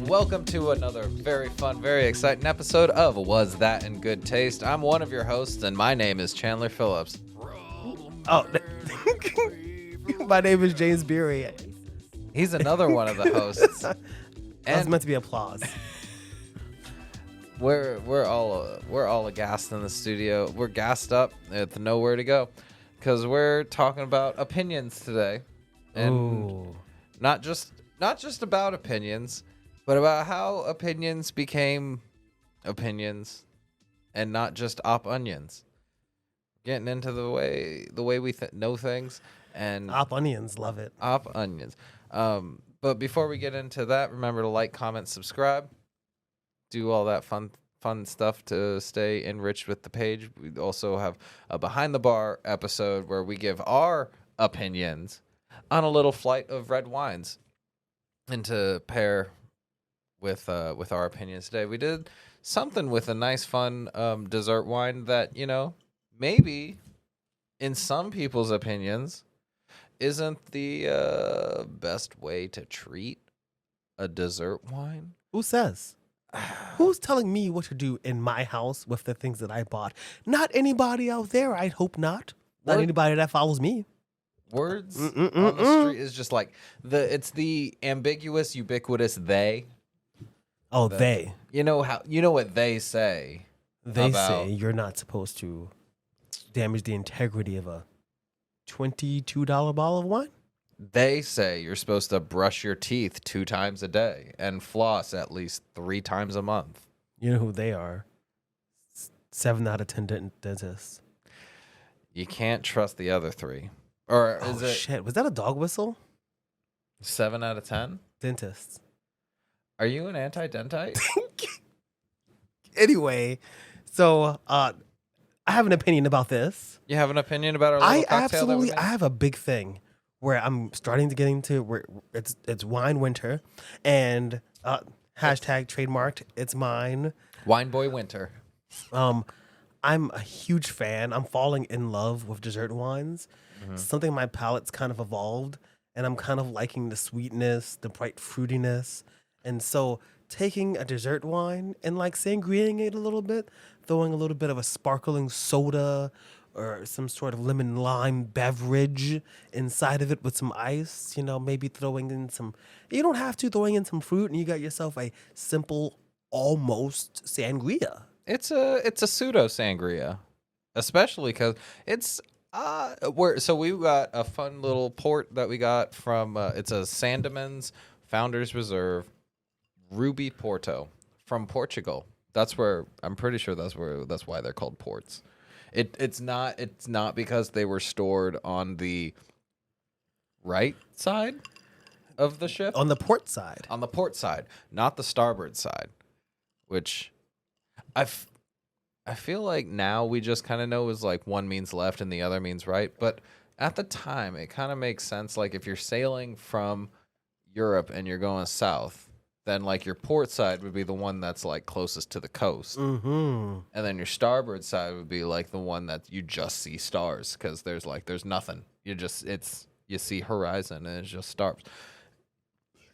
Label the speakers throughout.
Speaker 1: welcome to another very fun, very exciting episode of Was That in Good Taste? I'm one of your hosts, and my name is Chandler Phillips.
Speaker 2: Oh, my name is James Beery.
Speaker 1: He's another one of the hosts.
Speaker 2: That was meant to be applause.
Speaker 1: We're all aghast in the studio. We're gassed up. It's nowhere to go because we're talking about opinions today, and not just about opinions, but about how opinions became opinions, and not just op onions. Getting into the way we know things, and
Speaker 2: Op onions, love it.
Speaker 1: op onions. But before we get into that, remember to like, comment, subscribe, do all that fun stuff to stay enriched with the page. We also have a behind the bar episode where we give our opinions on a little flight of red wines, and to pair with our opinions today, we did something with a nice fun dessert wine that, maybe in some people's opinions isn't the best way to treat a dessert wine.
Speaker 2: Who says? Who's telling me what to do in my house with the things that I bought? Not anybody out there, I hope not. Not anybody that follows me.
Speaker 1: Words on the street is just like it's the ambiguous, ubiquitous they.
Speaker 2: Oh, they.
Speaker 1: You know what they say.
Speaker 2: They say you're not supposed to damage the integrity of a $22 bottle of wine.
Speaker 1: They say you're supposed to brush your teeth 2 times a day and floss at least 3 times a month.
Speaker 2: You know who they are? 7 out of 10 dentists.
Speaker 1: You can't trust the other 3. Or is it
Speaker 2: shit? Was that a dog whistle?
Speaker 1: 7 out of 10?
Speaker 2: Dentists.
Speaker 1: Are you an anti-dentite?
Speaker 2: Anyway, so I have an opinion about this.
Speaker 1: You have an opinion about our little cocktail that we made?
Speaker 2: I have a big thing where I'm starting to get into where it's wine winter, and hashtag trademarked, it's mine.
Speaker 1: Wine Boy Winter.
Speaker 2: I'm a huge fan. I'm falling in love with dessert wines. Mm-hmm. Something my palate's kind of evolved, and I'm kind of liking the sweetness, the bright fruitiness. And so taking a dessert wine and like sangriaing it a little bit, throwing a little bit of a sparkling soda or some sort of lemon lime beverage inside of it with some ice, maybe throwing in you don't have to, throwing in some fruit, and you got yourself a simple, almost sangria.
Speaker 1: It's a pseudo sangria, especially because it's we got a fun little port that we got from it's a Sandeman's Founders Reserve Ruby Porto from Portugal. That's where I'm pretty sure that's why they're called ports. It's not because they were stored on the right side of the ship.
Speaker 2: On the port side.
Speaker 1: On the port side, not the starboard side, which I feel like now we just kind of know is like one means left and the other means right. But at the time, it kind of makes sense. Like if you're sailing from Europe and you're going south, then like your port side would be the one that's like closest to the coast. Mm-hmm. And then your starboard side would be like the one that you just see stars because there's nothing. You see horizon and it's just stars.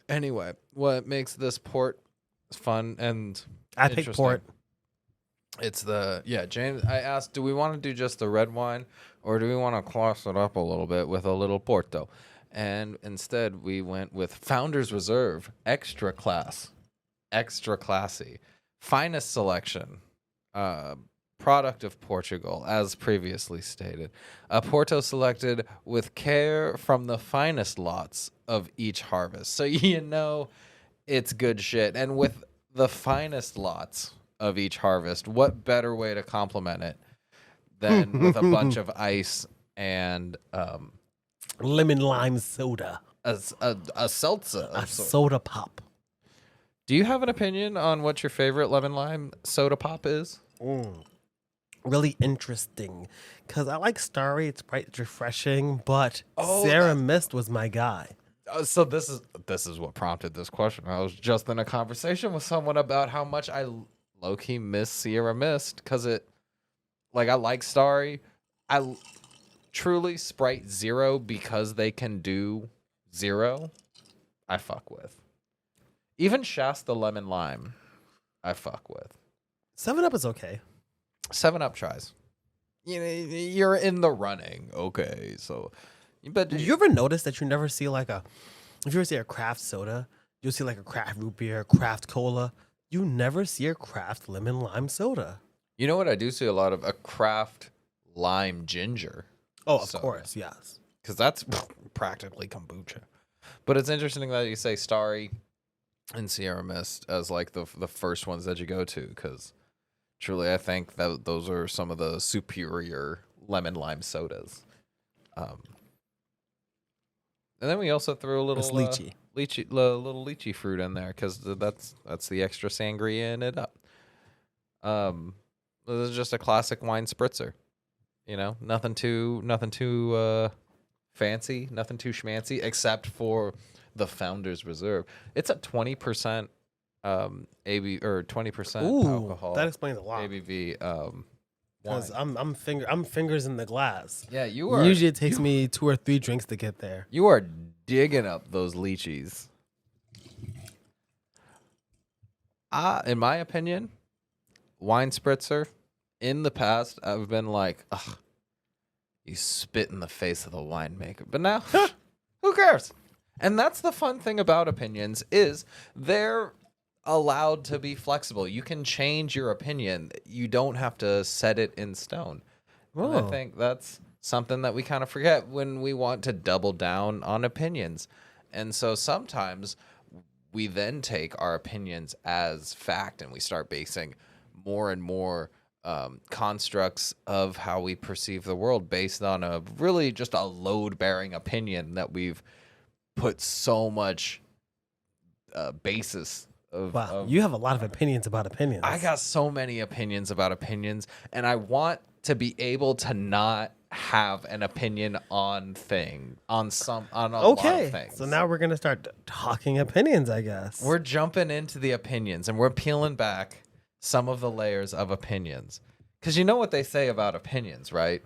Speaker 1: Anyway, what makes this port fun and
Speaker 2: I pick port.
Speaker 1: It's James, I asked, do we want to do just the red wine or do we want to class it up a little bit with a little Porto? And instead we went with Founders Reserve, extra classy, finest selection, product of Portugal, as previously stated. A Porto selected with care from the finest lots of each harvest. So it's good shit. And with the finest lots of each harvest, what better way to compliment it than with a bunch of ice and
Speaker 2: lemon lime soda,
Speaker 1: a seltzer,
Speaker 2: a soda pop.
Speaker 1: Do you have an opinion on what your favorite lemon lime soda pop is?
Speaker 2: Really interesting, because I like Starry. It's bright, it's refreshing, but Sarah Mist was my guy.
Speaker 1: So this is what prompted this question. I was just in a conversation with someone about how much I low-key miss Sierra Mist because I like Starry. I truly Sprite Zero because they can do zero. I fuck with. Even Shasta lemon lime, I fuck with.
Speaker 2: 7-Up is okay.
Speaker 1: 7-Up tries. You know, you're in the running. Okay, so, but
Speaker 2: Do you ever notice that you never see like if you ever see a craft soda, you'll see like a craft root beer, craft cola. You never see a craft lemon lime soda.
Speaker 1: you know what I do see a lot of? A craft lime ginger.
Speaker 2: Oh, of
Speaker 1: soda.
Speaker 2: course, yes.
Speaker 1: Because that's practically kombucha. But it's interesting that you say Starry and Sierra Mist as like the first ones that you go to, because truly I think that those are some of the superior lemon lime sodas. And then we also threw a little little lychee fruit in there, because that's the extra sangria in it up. This is just a classic wine spritzer. You know, nothing too fancy, nothing too schmancy, except for the Founder's Reserve. It's a 20% AB or 20% alcohol.
Speaker 2: That explains a lot.
Speaker 1: ABV
Speaker 2: Because
Speaker 1: wine.
Speaker 2: I'm fingers in the glass.
Speaker 1: Yeah, you are.
Speaker 2: Usually it takes me 2 or 3 drinks to get there.
Speaker 1: You are digging up those lychees. In my opinion, wine spritzer. In the past, I've been like, ugh, you spit in the face of the winemaker. But now, who cares? And that's the fun thing about opinions, is they're allowed to be flexible. You can change your opinion. You don't have to set it in stone. And I think that's something that we kind of forget when we want to double down on opinions. And so sometimes we then take our opinions as fact, and we start basing more and more constructs of how we perceive the world based on a really just a load-bearing opinion that we've put so much basis of.
Speaker 2: Wow, you have a lot of opinions about opinions.
Speaker 1: I got so many opinions about opinions, and I want to be able to not have an opinion on a lot of things.
Speaker 2: So now we're gonna start talking opinions, I guess.
Speaker 1: We're jumping into the opinions, and we're peeling back some of the layers of opinions. Because you know what they say about opinions, right?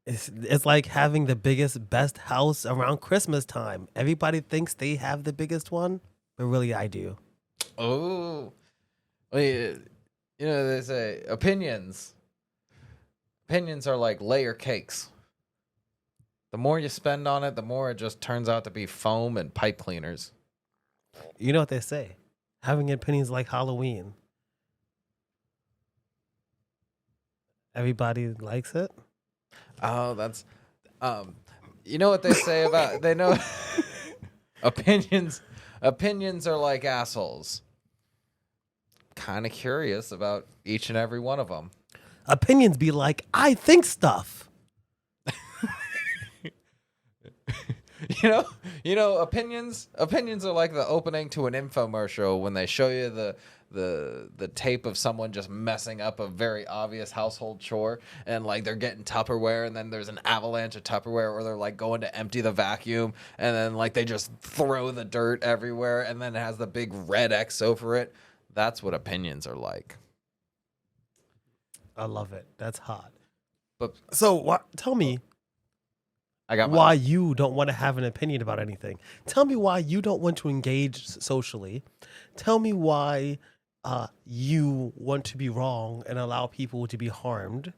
Speaker 2: It's like having the biggest, best house around Christmas time. Everybody thinks they have the biggest one, but really I do.
Speaker 1: Oh. Well, you know, they say opinions. Opinions are like layer cakes. The more you spend on it, the more it just turns out to be foam and pipe cleaners.
Speaker 2: You know what they say? Having opinions like Halloween. Everybody likes it.
Speaker 1: Oh, that's you know what they say about they know opinions are like assholes. Kind of curious about each and every one of them.
Speaker 2: Opinions be like, I think stuff.
Speaker 1: You know, opinions are like the opening to an infomercial when they show you the tape of someone just messing up a very obvious household chore, and like they're getting Tupperware, and then there's an avalanche of Tupperware, or they're like going to empty the vacuum, and then like they just throw the dirt everywhere, and then it has the big red X over it. That's what opinions are like.
Speaker 2: I love it. That's hot.
Speaker 1: But
Speaker 2: So tell me
Speaker 1: I got
Speaker 2: why you don't want to have an opinion about anything. Tell me why you don't want to engage socially. Tell me why you want to be wrong and allow people to be harmed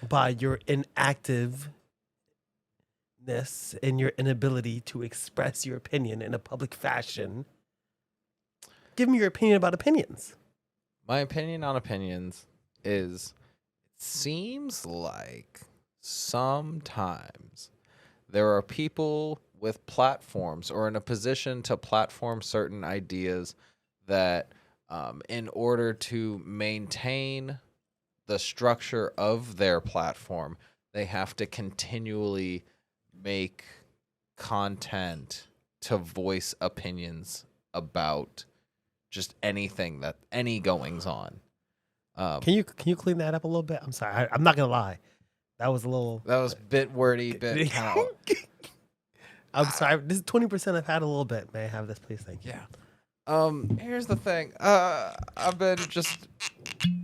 Speaker 2: by your inactiveness and your inability to express your opinion in a public fashion. Give me your opinion about opinions.
Speaker 1: My opinion on opinions is, it seems like sometimes there are people with platforms or in a position to platform certain ideas that in order to maintain the structure of their platform, they have to continually make content to voice opinions about just anything, any goings on.
Speaker 2: Can you clean that up a little bit? I'm sorry. I'm not gonna lie. That was a little.
Speaker 1: That was bit wordy, bit kind of.
Speaker 2: I'm sorry. This is 20%. I've had a little bit. May I have this, please? Thank you.
Speaker 1: Yeah. Here's the thing. I've been just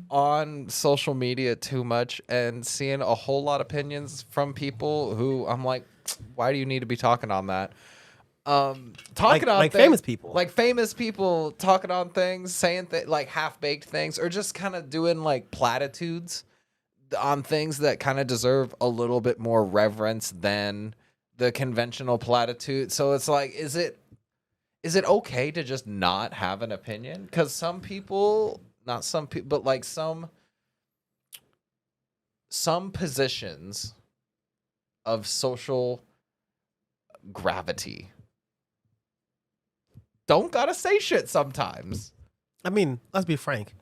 Speaker 1: on social media too much and seeing a whole lot of opinions from people who I'm like, why do you need to be talking on that? Talking on
Speaker 2: like
Speaker 1: things,
Speaker 2: famous people.
Speaker 1: like famous people talking on things, saying like half-baked things, or just kind of doing like platitudes on things that kind of deserve a little bit more reverence than the conventional platitude. So it's like, is it okay to just not have an opinion? Because some people, not some people, but like some positions of social gravity don't gotta say shit sometimes.
Speaker 2: I mean, let's be frank.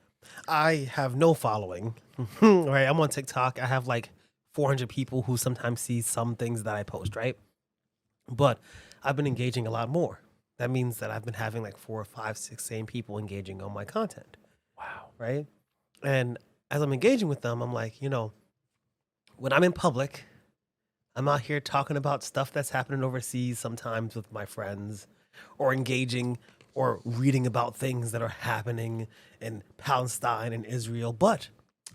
Speaker 2: I have no following. Right? I'm on TikTok. I have like 400 people who sometimes see some things that I post, right? But I've been engaging a lot more. That means that I've been having like 4 or 5, 6 same people engaging on my content,
Speaker 1: Wow.
Speaker 2: right? And as I'm engaging with them, I'm like, when I'm in public, I'm out here talking about stuff that's happening overseas sometimes with my friends, or engaging or reading about things that are happening in Palestine and Israel. But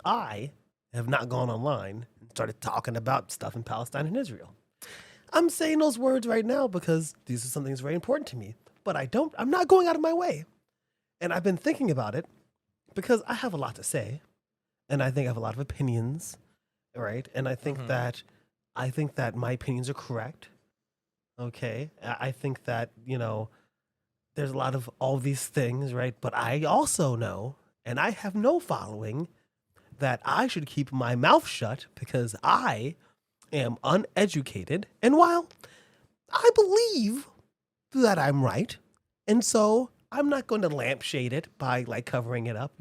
Speaker 2: I have not gone online and started talking about stuff in Palestine and Israel. I'm saying those words right now because these are something that's very important to me. But I'm not going out of my way. And I've been thinking about it because I have a lot to say. And I think I have a lot of opinions, right? And I think that my opinions are correct. Okay. I think that, there's a lot of all these things, right? But I also know, and I have no following, that I should keep my mouth shut because I am uneducated. And while I believe that I'm right, and so I'm not going to lampshade it by like covering it up,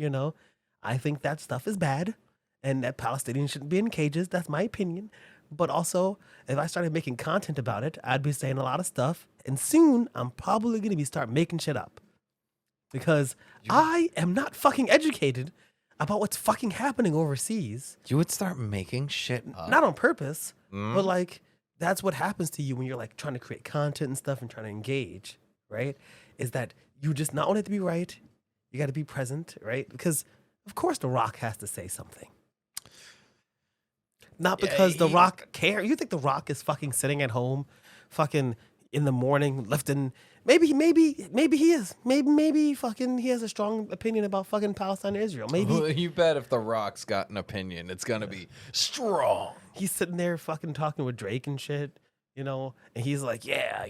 Speaker 2: I think that stuff is bad and that Palestinians shouldn't be in cages. That's my opinion. But also, if I started making content about it, I'd be saying a lot of stuff. And soon, I'm probably going to start making shit up. Because I am not fucking educated about what's fucking happening overseas.
Speaker 1: You would start making shit up?
Speaker 2: Not on purpose, but like, that's what happens to you when you're like trying to create content and stuff and trying to engage, right? Is that you just not want it to be right. You got to be present, right? Because, of course, The Rock has to say something. Not because The Rock care. You think The Rock is fucking sitting at home, fucking in the morning lifting? Maybe he is. Maybe fucking he has a strong opinion about fucking Palestine and Israel. Maybe
Speaker 1: you bet if The Rock's got an opinion, it's gonna be strong.
Speaker 2: He's sitting there fucking talking with Drake and shit, and he's like, yeah,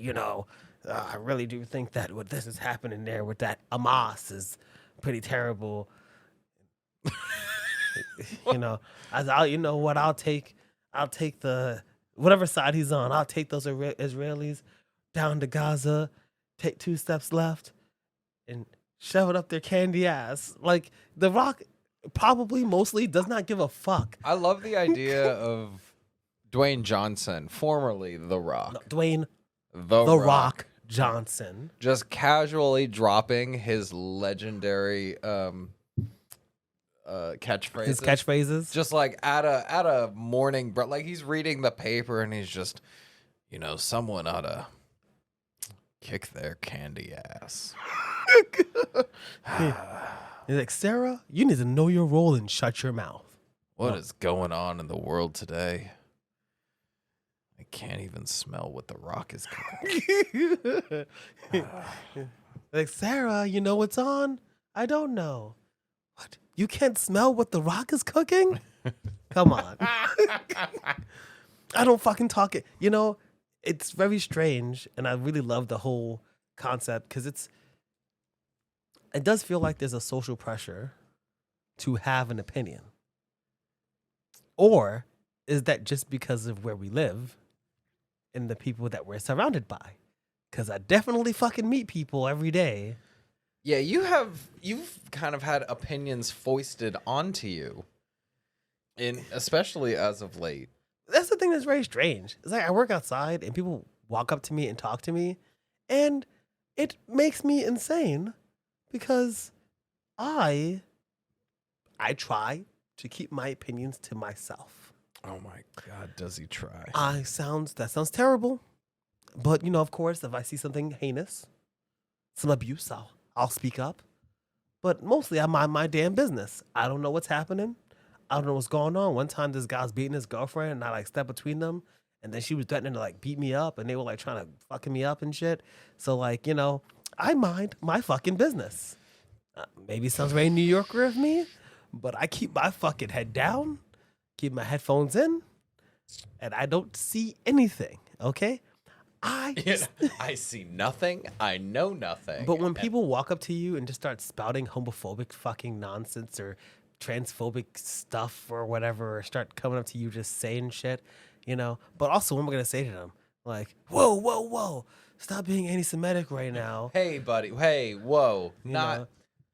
Speaker 2: I really do think that what this is happening there with that Hamas is pretty terrible. I'll take the whatever side he's on. I'll take those Israelis down to Gaza, take 2 steps left, and shove it up their candy ass. Like, The Rock probably mostly does not give a fuck.
Speaker 1: I love the idea of Dwayne Johnson, formerly The Rock.
Speaker 2: No, Dwayne
Speaker 1: The
Speaker 2: Rock Johnson.
Speaker 1: Just casually dropping his legendary catchphrases.
Speaker 2: His catchphrases.
Speaker 1: Just like at a morning, like he's reading the paper and he's just, someone ought to kick their candy ass.
Speaker 2: He's like, Sarah, you need to know your role and shut your mouth.
Speaker 1: What is going on in the world today? I can't even smell what The Rock is cooking.
Speaker 2: Like, Sarah, you know what's on? I don't know. What? You can't smell what The Rock is cooking? Come on. I don't fucking talk it. It's very strange, and I really love the whole concept because it does feel like there's a social pressure to have an opinion. Or is that just because of where we live and the people that we're surrounded by? Because I definitely fucking meet people every day.
Speaker 1: Yeah, you've kind of had opinions foisted onto you, especially as of late.
Speaker 2: That's the thing that's very strange. It's like I work outside and people walk up to me and talk to me, and it makes me insane because I try to keep my opinions to myself.
Speaker 1: Oh my God, does he try?
Speaker 2: That sounds terrible. But of course, if I see something heinous, some abuse, I'll speak up. But mostly I mind my damn business. I don't know what's happening. I don't know what's going on. One time this guy's beating his girlfriend and I step between them and then she was threatening to like beat me up, and they were like trying to fucking me up and shit. So like, you know, I mind my fucking business. Maybe it sounds very New Yorker of me, but I keep my fucking head down, keep my headphones in, and I don't see anything. Okay,
Speaker 1: I see nothing. I know nothing.
Speaker 2: But when people walk up to you and just start spouting homophobic fucking nonsense or transphobic stuff or whatever, or start coming up to you just saying shit, you know. But also, what am I gonna say to them? Like, whoa, whoa, whoa! Stop being anti-Semitic right now.
Speaker 1: Hey, buddy. Hey, whoa.
Speaker 2: You know?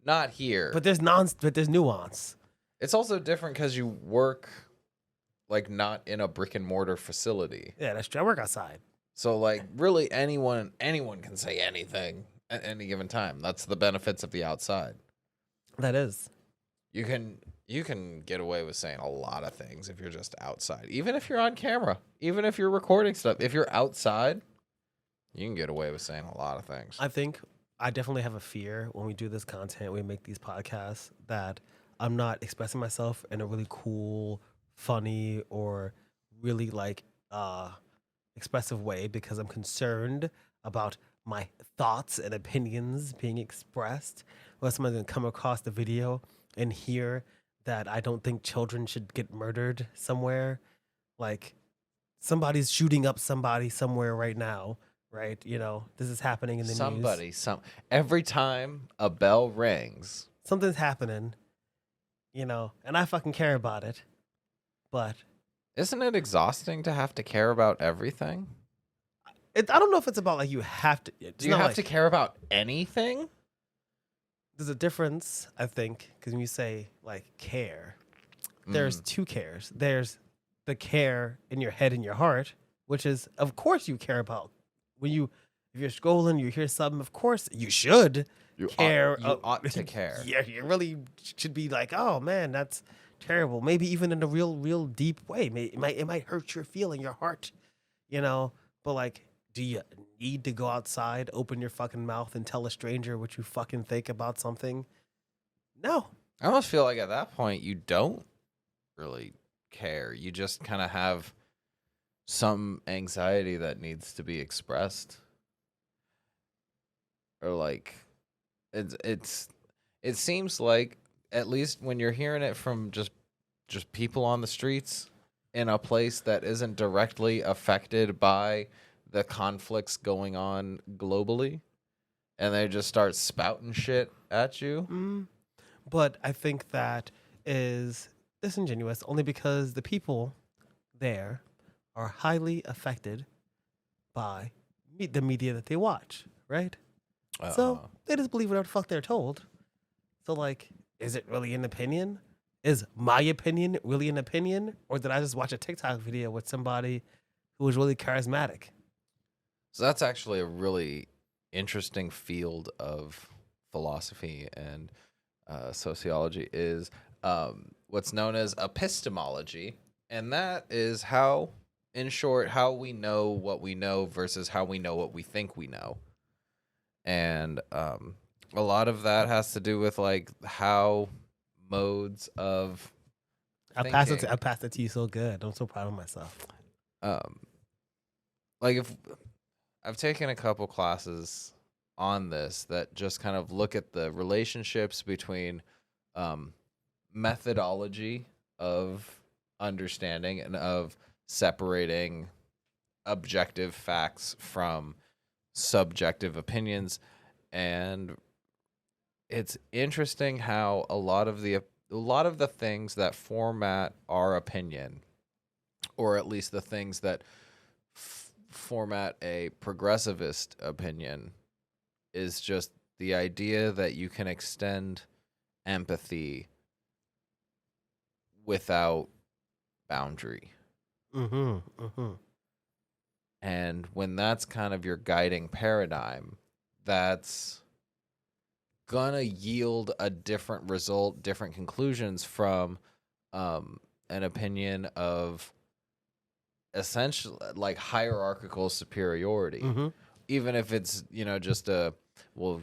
Speaker 1: Not here.
Speaker 2: But there's nuance.
Speaker 1: It's also different because you work like not in a brick and mortar facility.
Speaker 2: Yeah, that's true. I work outside.
Speaker 1: So like really anyone can say anything at any given time. That's the benefits of the outside.
Speaker 2: That is.
Speaker 1: You can get away with saying a lot of things if you're just outside. Even if you're on camera, even if you're recording stuff, if you're outside, you can get away with saying a lot of things.
Speaker 2: I think I definitely have a fear when we do this content, we make these podcasts, that I'm not expressing myself in a really cool, funny, or really like expressive way because I'm concerned about my thoughts and opinions being expressed. Or someone's gonna come across the video and hear that I don't think children should get murdered somewhere. Like somebody's shooting up somebody somewhere right now, right? You know, this is happening in the news.
Speaker 1: Every time a bell rings,
Speaker 2: Something's happening, you know, and I fucking care about it. But
Speaker 1: isn't it exhausting to have to care about everything?
Speaker 2: I don't know if it's about like you have to.
Speaker 1: Do you have to care about anything?
Speaker 2: There's a difference, I think, because when you say like care, there's two cares. There's the care in your head and your heart, which is, of course, you care about. If you're scrolling, you hear something, of course, you should care.
Speaker 1: You ought to care.
Speaker 2: Yeah, you really should be like, oh man, that's terrible. Maybe even in a real deep way. It might hurt your feeling, your heart, you know. But like, do you need to go outside, open your fucking mouth, and tell a stranger what you fucking think about something? No.
Speaker 1: I almost feel like at that point you don't really care. You just kind of have some anxiety that needs to be expressed, or like it seems like, at least when you're hearing it from just people on the streets in a place that isn't directly affected by the conflicts going on globally, and they just start spouting shit at you.
Speaker 2: But I think that is disingenuous only because the people there are highly affected by the media that they watch, right? So they just believe whatever the fuck they're told. So like, is it really an opinion? Is my opinion really an opinion? Or did I just watch a TikTok video with somebody who was really charismatic?
Speaker 1: So that's actually a really interesting field of philosophy and sociology, is what's known as epistemology. And that is how, in short, how we know what we know versus how we know what we think we know. And a lot of that has to do with like how modes of
Speaker 2: I passed it to you so good. I'm so proud of myself.
Speaker 1: Like if I've taken a couple classes on this that just kind of look at the relationships between methodology of understanding and of separating objective facts from subjective opinions. And it's interesting how a lot of the things that format our opinion, or at least the things that format a progressivist opinion, is just the idea that you can extend empathy without boundary. And when that's kind of your guiding paradigm, that's gonna yield a different result, different conclusions from an opinion of essentially like hierarchical superiority. Even if it's, just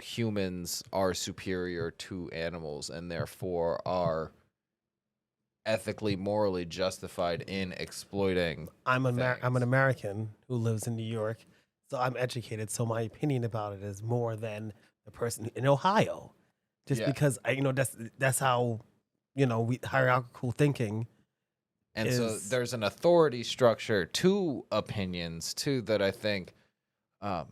Speaker 1: humans are superior to animals and therefore are ethically, morally justified in exploiting
Speaker 2: I'm an
Speaker 1: things.
Speaker 2: American who lives in New York, so I'm educated. So my opinion about it is more than the person in Ohio, just
Speaker 1: Yeah.
Speaker 2: because that's how we hierarchical thinking
Speaker 1: And so
Speaker 2: is.
Speaker 1: there's an authority structure to opinions too that I think, um,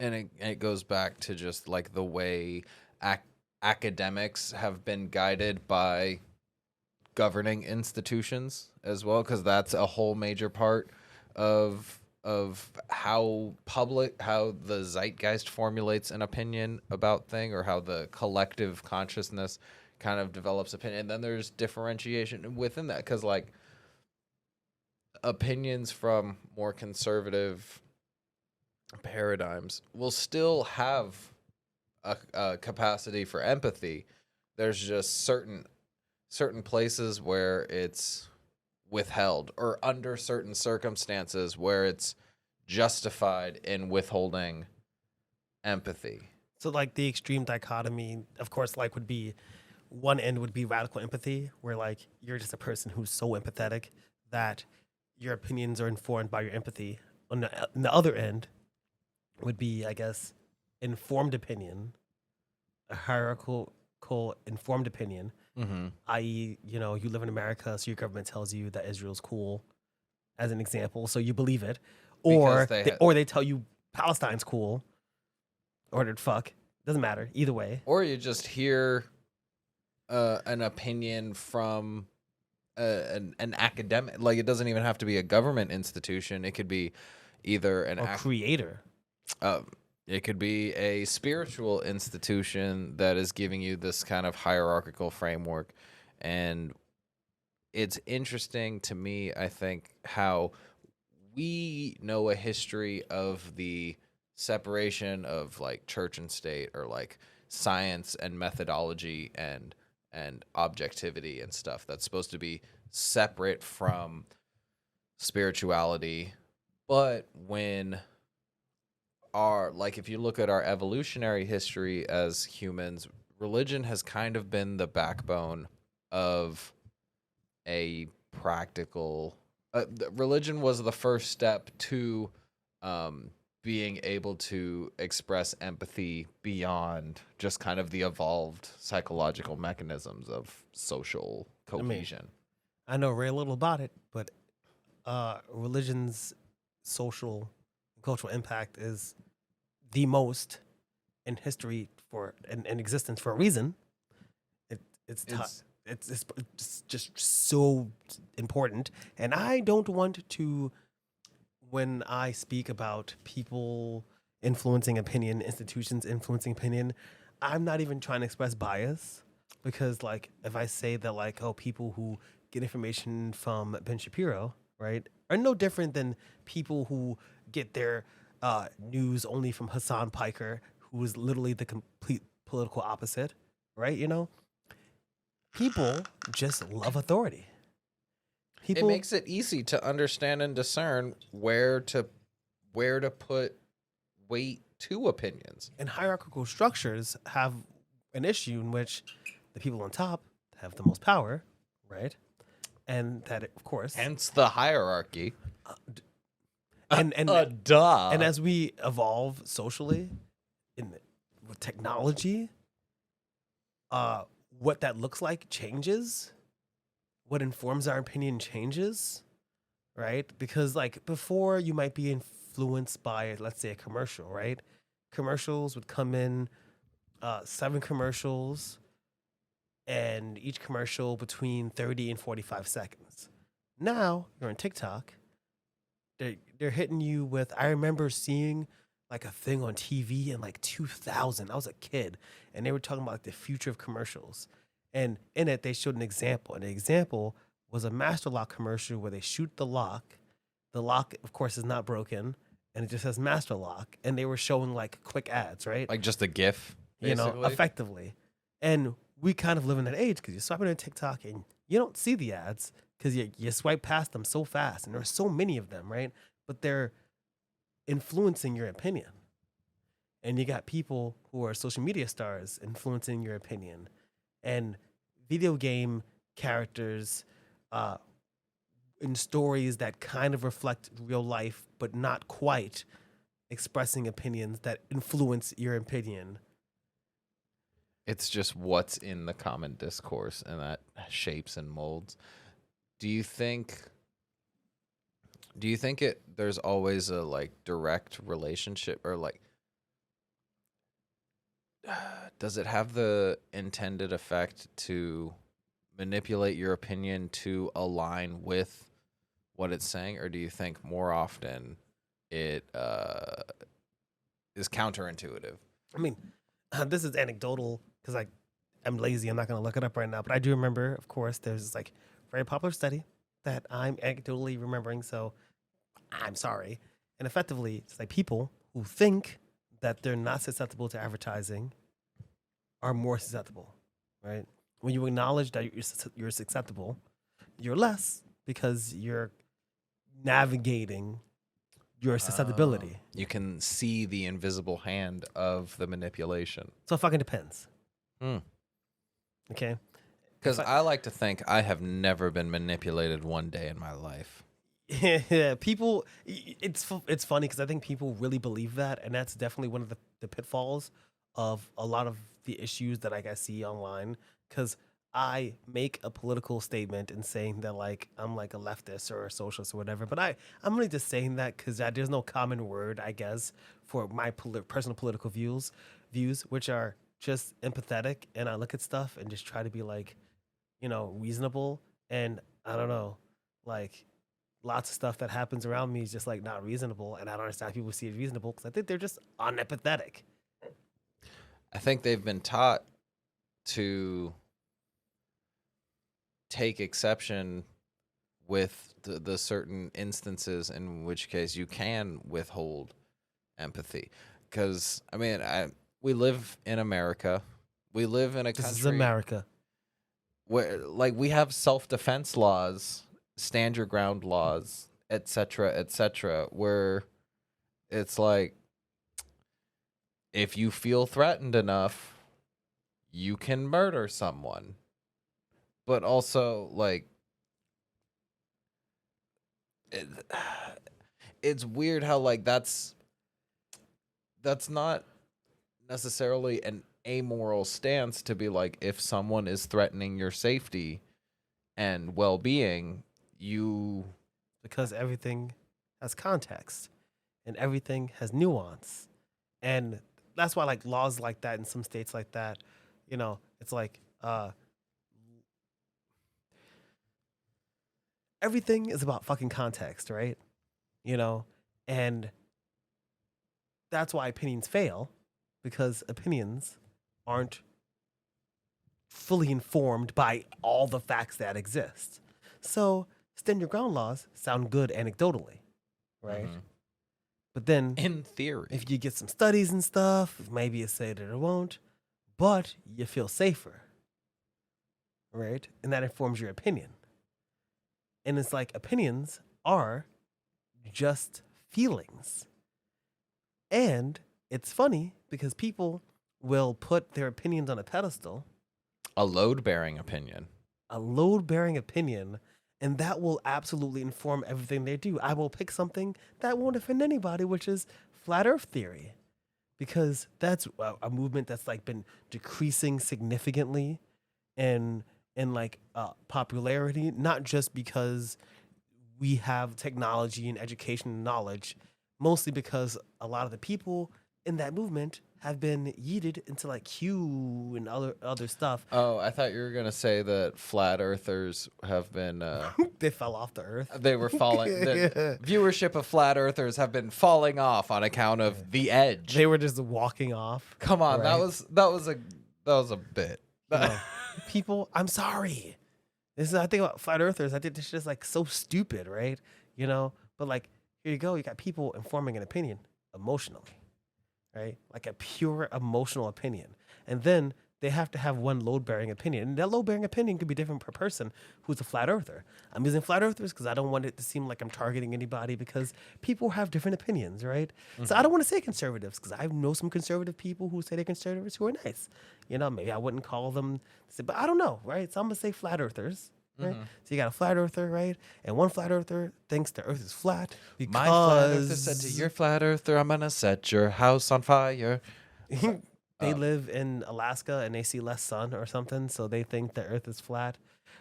Speaker 1: and it goes back to just like the way ac- academics have been guided by governing institutions as well, because that's a whole major part of how the zeitgeist formulates an opinion about thing, or how the collective consciousness kind of develops opinion. And then there's differentiation within that, because like opinions from more conservative paradigms will still have a capacity for empathy. There's just certain places where it's withheld, or under certain circumstances where it's justified in withholding empathy.
Speaker 2: So like the extreme dichotomy, of course, like would be one end would be radical empathy, where like you're just a person who's so empathetic that your opinions are informed by your empathy. On the other end would be, I guess, informed opinion, a hierarchical informed opinion,
Speaker 1: Mm-hmm.
Speaker 2: i.e., you live in America, so your government tells you that Israel's cool, as an example, so you believe it,
Speaker 1: Because
Speaker 2: or they tell you Palestine's cool, or they're fuck. Doesn't matter either way.
Speaker 1: or you just hear an opinion from an academic. Like, it doesn't even have to be a government institution. It could be either
Speaker 2: Or creator.
Speaker 1: uh, it could be a spiritual institution that is giving you this kind of hierarchical framework. And it's interesting to me, I think, how we know a history of the separation of like church and state, or like science and methodology and objectivity and stuff that's supposed to be separate from spirituality. But when if you look at our evolutionary history as humans, religion has kind of been the backbone of a practical religion was the first step to um, being able to express empathy beyond just kind of the evolved psychological mechanisms of social
Speaker 2: I mean,
Speaker 1: cohesion.
Speaker 2: I know very little about it, but religion's social and cultural impact is the most in history for in existence for a reason. It it's
Speaker 1: It's
Speaker 2: it's just so important, and I don't want to, when I speak about people influencing opinion, institutions influencing opinion, I'm not even trying to express bias, because like if I say that like, oh, people who get information from Ben Shapiro, right, are no different than people who get their news only from Hassan Piker, who is literally the complete political opposite, right? People just love authority.
Speaker 1: it
Speaker 2: People
Speaker 1: makes it easy to understand and discern where to put weight to opinions.
Speaker 2: and hierarchical structures have an issue in which the people on top have the most power, right? And that, of course,
Speaker 1: Hence the hierarchy.
Speaker 2: and
Speaker 1: Duh.
Speaker 2: and as we evolve socially with technology, what that looks like changes. What informs our opinion changes, right? Because like before, you might be influenced by, let's say, a commercial, right? Commercials would come in, 7 commercials, and each commercial between 30 and 45 seconds. Now you're on TikTok. They're hitting you with. I remember seeing like a thing on TV in like 2000. I was a kid, and they were talking about like the future of commercials. And in it, they showed an example. And the example was a Master Lock commercial where they shoot the lock. The lock, of course, is not broken, and it just says Master Lock. And they were showing like quick ads, right?
Speaker 1: Like just a GIF, basically.
Speaker 2: Effectively. And we kind of live in that age because you're swiping on TikTok and you don't see the ads because you swipe past them so fast, and there's so many of them, right? But they're influencing your opinion. And you got people who are social media stars influencing your opinion. And video game characters in stories that kind of reflect real life, but not quite expressing opinions that influence your opinion.
Speaker 1: It's just what's in the common discourse, and that shapes and molds. Do you think? Do you think it? There's always a like direct relationship, or like, does it have the intended effect to manipulate your opinion to align with what it's saying, or do you think more often it is counterintuitive?
Speaker 2: I mean, this is anecdotal because I'm lazy. I'm not going to look it up right now, but I do remember, of course, there's this like very popular study that I'm anecdotally remembering. So I'm sorry. And effectively, it's like people who think that they're not susceptible to advertising are more susceptible, right? When you acknowledge that you're susceptible, you're less because you're navigating your susceptibility.
Speaker 1: You can see the invisible hand of the manipulation.
Speaker 2: So it fucking depends.
Speaker 1: Hmm.
Speaker 2: Okay.
Speaker 1: Because I like to think I have never been manipulated one day in my life.
Speaker 2: Yeah, people. It's funny because I think people really believe that, and that's definitely one of the pitfalls of a lot of the issues that like I see online. Because I make a political statement and saying that like I'm like a leftist or a socialist or whatever, but I'm really just saying that because there's no common word, I guess, for my personal political views, which are just empathetic, and I look at stuff and just try to be like, reasonable, and I don't know, like lots of stuff that happens around me is just like not reasonable, and I don't understand how people see it reasonable because I think they're just unempathetic.
Speaker 1: I think they've been taught to take exception with the certain instances in which case you can withhold empathy. Because, I mean, we live in America. We live in a country.
Speaker 2: This is America.
Speaker 1: Where, like, we have self-defense laws, stand your ground laws, etc., where it's like, if you feel threatened enough, you can murder someone. But also, like, it's weird how, like, that's not necessarily an amoral stance to be like, if someone is threatening your safety and well-being,
Speaker 2: because everything has context and everything has nuance, and that's why like laws like that in some states like that, it's like everything is about fucking context, right? And that's why opinions fail, because opinions aren't fully informed by all the facts that exist. So stand your ground laws sound good anecdotally, right?
Speaker 1: Mhm.
Speaker 2: But then
Speaker 1: In theory,
Speaker 2: if you get some studies and stuff, maybe it say that it won't, but you feel safer, right? And that informs your opinion. And it's like opinions are just feelings. And it's funny because people will put their opinions on a pedestal,
Speaker 1: a load-bearing opinion.
Speaker 2: a load bearing opinion, and that will absolutely inform everything they do. I will pick something that won't offend anybody, which is flat earth theory, because that's a movement that's like been decreasing significantly in like popularity, not just because we have technology and education and knowledge, mostly because a lot of the people in that movement have been yeeted into like Q and other stuff.
Speaker 1: Oh, I thought you were gonna say that flat earthers have been
Speaker 2: They fell off the earth.
Speaker 1: they were falling. The viewership of flat earthers have been falling off on account of the edge.
Speaker 2: They were just walking off.
Speaker 1: Come on,
Speaker 2: right?
Speaker 1: that was a bit.
Speaker 2: People, I'm sorry. This is I think about flat earthers. I think this shit is like so stupid, right? But like here you go. You got people informing an opinion emotionally, right? Like a pure emotional opinion, and then they have to have one load-bearing opinion. And that load-bearing opinion could be different per person who's a flat earther. I'm using flat earthers because I don't want it to seem like I'm targeting anybody because people have different opinions, right? So I don't want to say conservatives because I know some conservative people who say they're conservatives who are nice. Maybe I wouldn't call them, but I don't know, right? So I'm going to say flat earthers. Right? So you got a flat earther, right? And one flat earther thinks the earth is flat because
Speaker 1: My flat earther said to your flat earther, I'm gonna set your house on fire.
Speaker 2: they live in Alaska and they see less sun or something, so they think the earth is flat.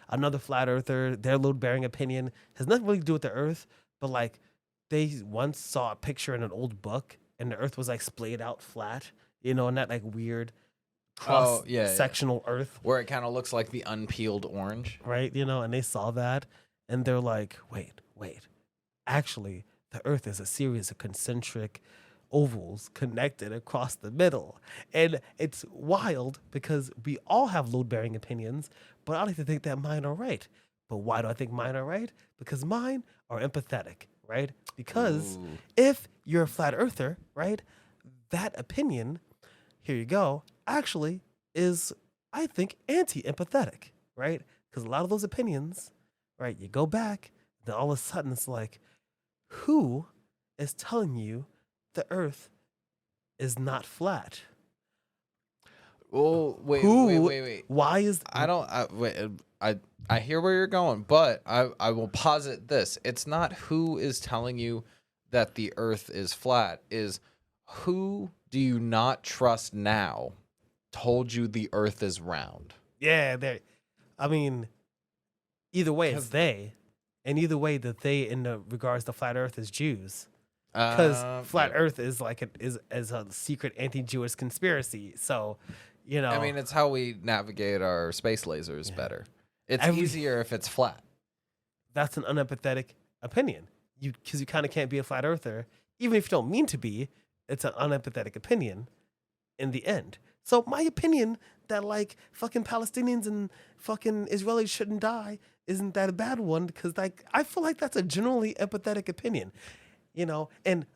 Speaker 2: Another flat earther, their load bearing opinion has nothing really to do with the earth, but like they once saw a picture in an old book and the earth was like splayed out flat, and that like weird cross sectional earth
Speaker 1: where it kind of looks like the unpeeled orange,
Speaker 2: right? And they saw that and they're like, wait, actually the earth is a series of concentric ovals connected across the middle. And it's wild because we all have load-bearing opinions, but I like to think that mine are right. But why do I think mine are right? Because mine are empathetic, right? Because if you're a flat earther, right, that opinion, here you go, actually is, I think, anti-empathetic, right? Because a lot of those opinions, right, you go back, then all of a sudden it's like, who is telling you the earth is not flat?
Speaker 1: Oh, wait.
Speaker 2: Why is
Speaker 1: I hear where you're going, but I will posit this. It's not who is telling you that the earth is flat, is who do you not trust now told you the earth is round?
Speaker 2: Yeah, I mean, either way it's they, and either way that they in the regards to flat earth is Jews. Because flat Earth is like is a secret anti-Jewish conspiracy. So,
Speaker 1: I mean, it's how we navigate our space lasers better. It's easier if it's flat.
Speaker 2: That's an unempathetic opinion. Because you kind of can't be a flat earther, even if you don't mean to be. It's an unempathetic opinion in the end. So my opinion that like fucking Palestinians and fucking Israelis shouldn't die isn't that a bad one, because like I feel like that's a generally empathetic opinion. And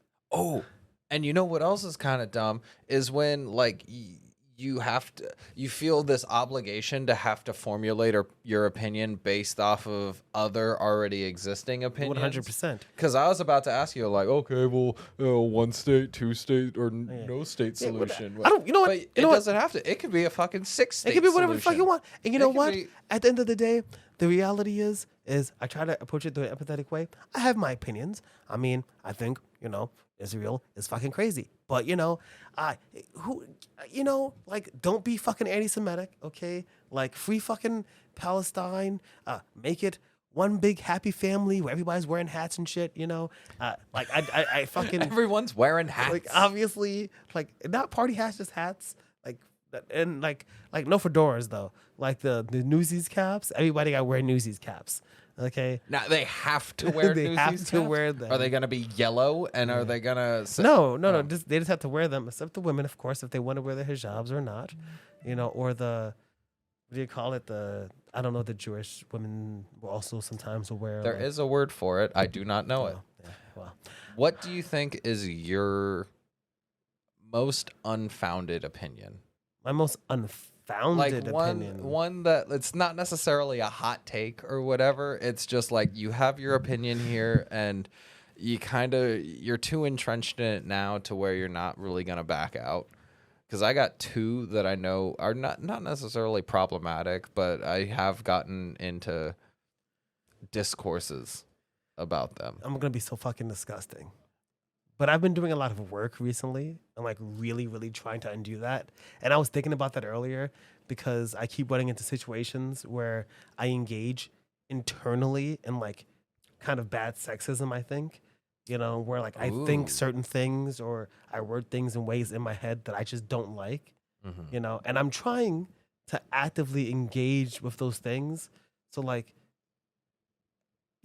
Speaker 1: you know what else is kind of dumb is when like you feel this obligation to have to formulate your opinion based off of other already existing opinions.
Speaker 2: 100%.
Speaker 1: Because I was about to ask you, like, okay, well, one state, two state, or no state solution.
Speaker 2: I don't. You know what?
Speaker 1: But it doesn't have to. It could be a fucking 6-state.
Speaker 2: It could be whatever the fuck
Speaker 1: solution.
Speaker 2: you want. And you know what?
Speaker 1: Be...
Speaker 2: At the end of the day, the reality is I try to approach it through an empathetic way. I have my opinions. I mean, I think Israel is fucking crazy. But like, don't be fucking anti-Semitic, okay? Like, free fucking Palestine. Make it one big happy family where everybody's wearing hats and shit. Like I fucking
Speaker 1: everyone's wearing hats.
Speaker 2: Like, obviously, like not party hats, just hats. Like, and like no fedoras though. Like the Newsies caps. Everybody got to wear Newsies caps. Okay.
Speaker 1: Now they have to wear.
Speaker 2: They have to wear them.
Speaker 1: Are they gonna be yellow? And are they gonna?
Speaker 2: No. They just have to wear them, except the women, of course, if they want to wear their hijabs or not. Or the what do you call it? I don't know. The Jewish women will also sometimes wear.
Speaker 1: There is a word for it. I do not know it.
Speaker 2: Yeah. Well,
Speaker 1: what do you think is your most unfounded opinion?
Speaker 2: My most unfounded opinion.
Speaker 1: One that it's not necessarily a hot take or whatever. It's just like you have your opinion here and you're too entrenched in it now to where you're not really going to back out. Because I got two that I know are not necessarily problematic, but I have gotten into discourses about them.
Speaker 2: I'm going to be so fucking disgusting. But I've been doing a lot of work recently and like really, really trying to undo that. And I was thinking about that earlier because I keep running into situations where I engage internally in like kind of bad sexism, I think, where like I think certain things or I word things in ways in my head that I just don't like, and I'm trying to actively engage with those things. So like,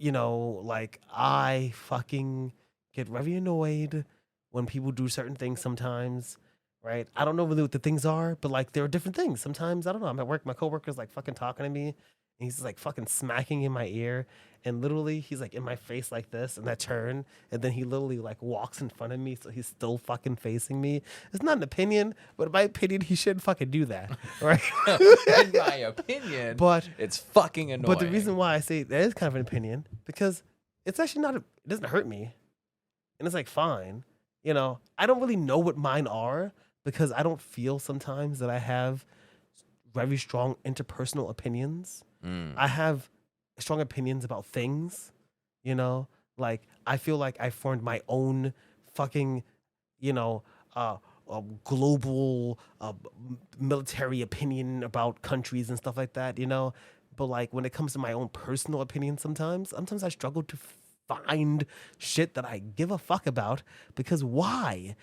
Speaker 2: like I fucking get very annoyed when people do certain things sometimes, right? I don't know really what the things are, but like there are different things. Sometimes, I don't know, I'm at work, my coworker's like fucking talking to me, and he's like fucking smacking in my ear, and literally he's like in my face like this, and I turn, and then he literally like walks in front of me, so he's still fucking facing me. It's not an opinion, but in my opinion, he shouldn't fucking do that, right?
Speaker 1: In my opinion,
Speaker 2: But
Speaker 1: it's fucking annoying.
Speaker 2: But the reason why I say that is kind of an opinion because it's actually not. It doesn't hurt me, and it's like fine. You know, I don't really know what mine are because I don't feel sometimes that I have very strong interpersonal opinions. I have strong opinions about things. You know, like I feel like I formed my own fucking, you know, global military opinion about countries and stuff like that. You know, but like when it comes to my own personal opinion, sometimes I struggle to find shit that I give a fuck about because why?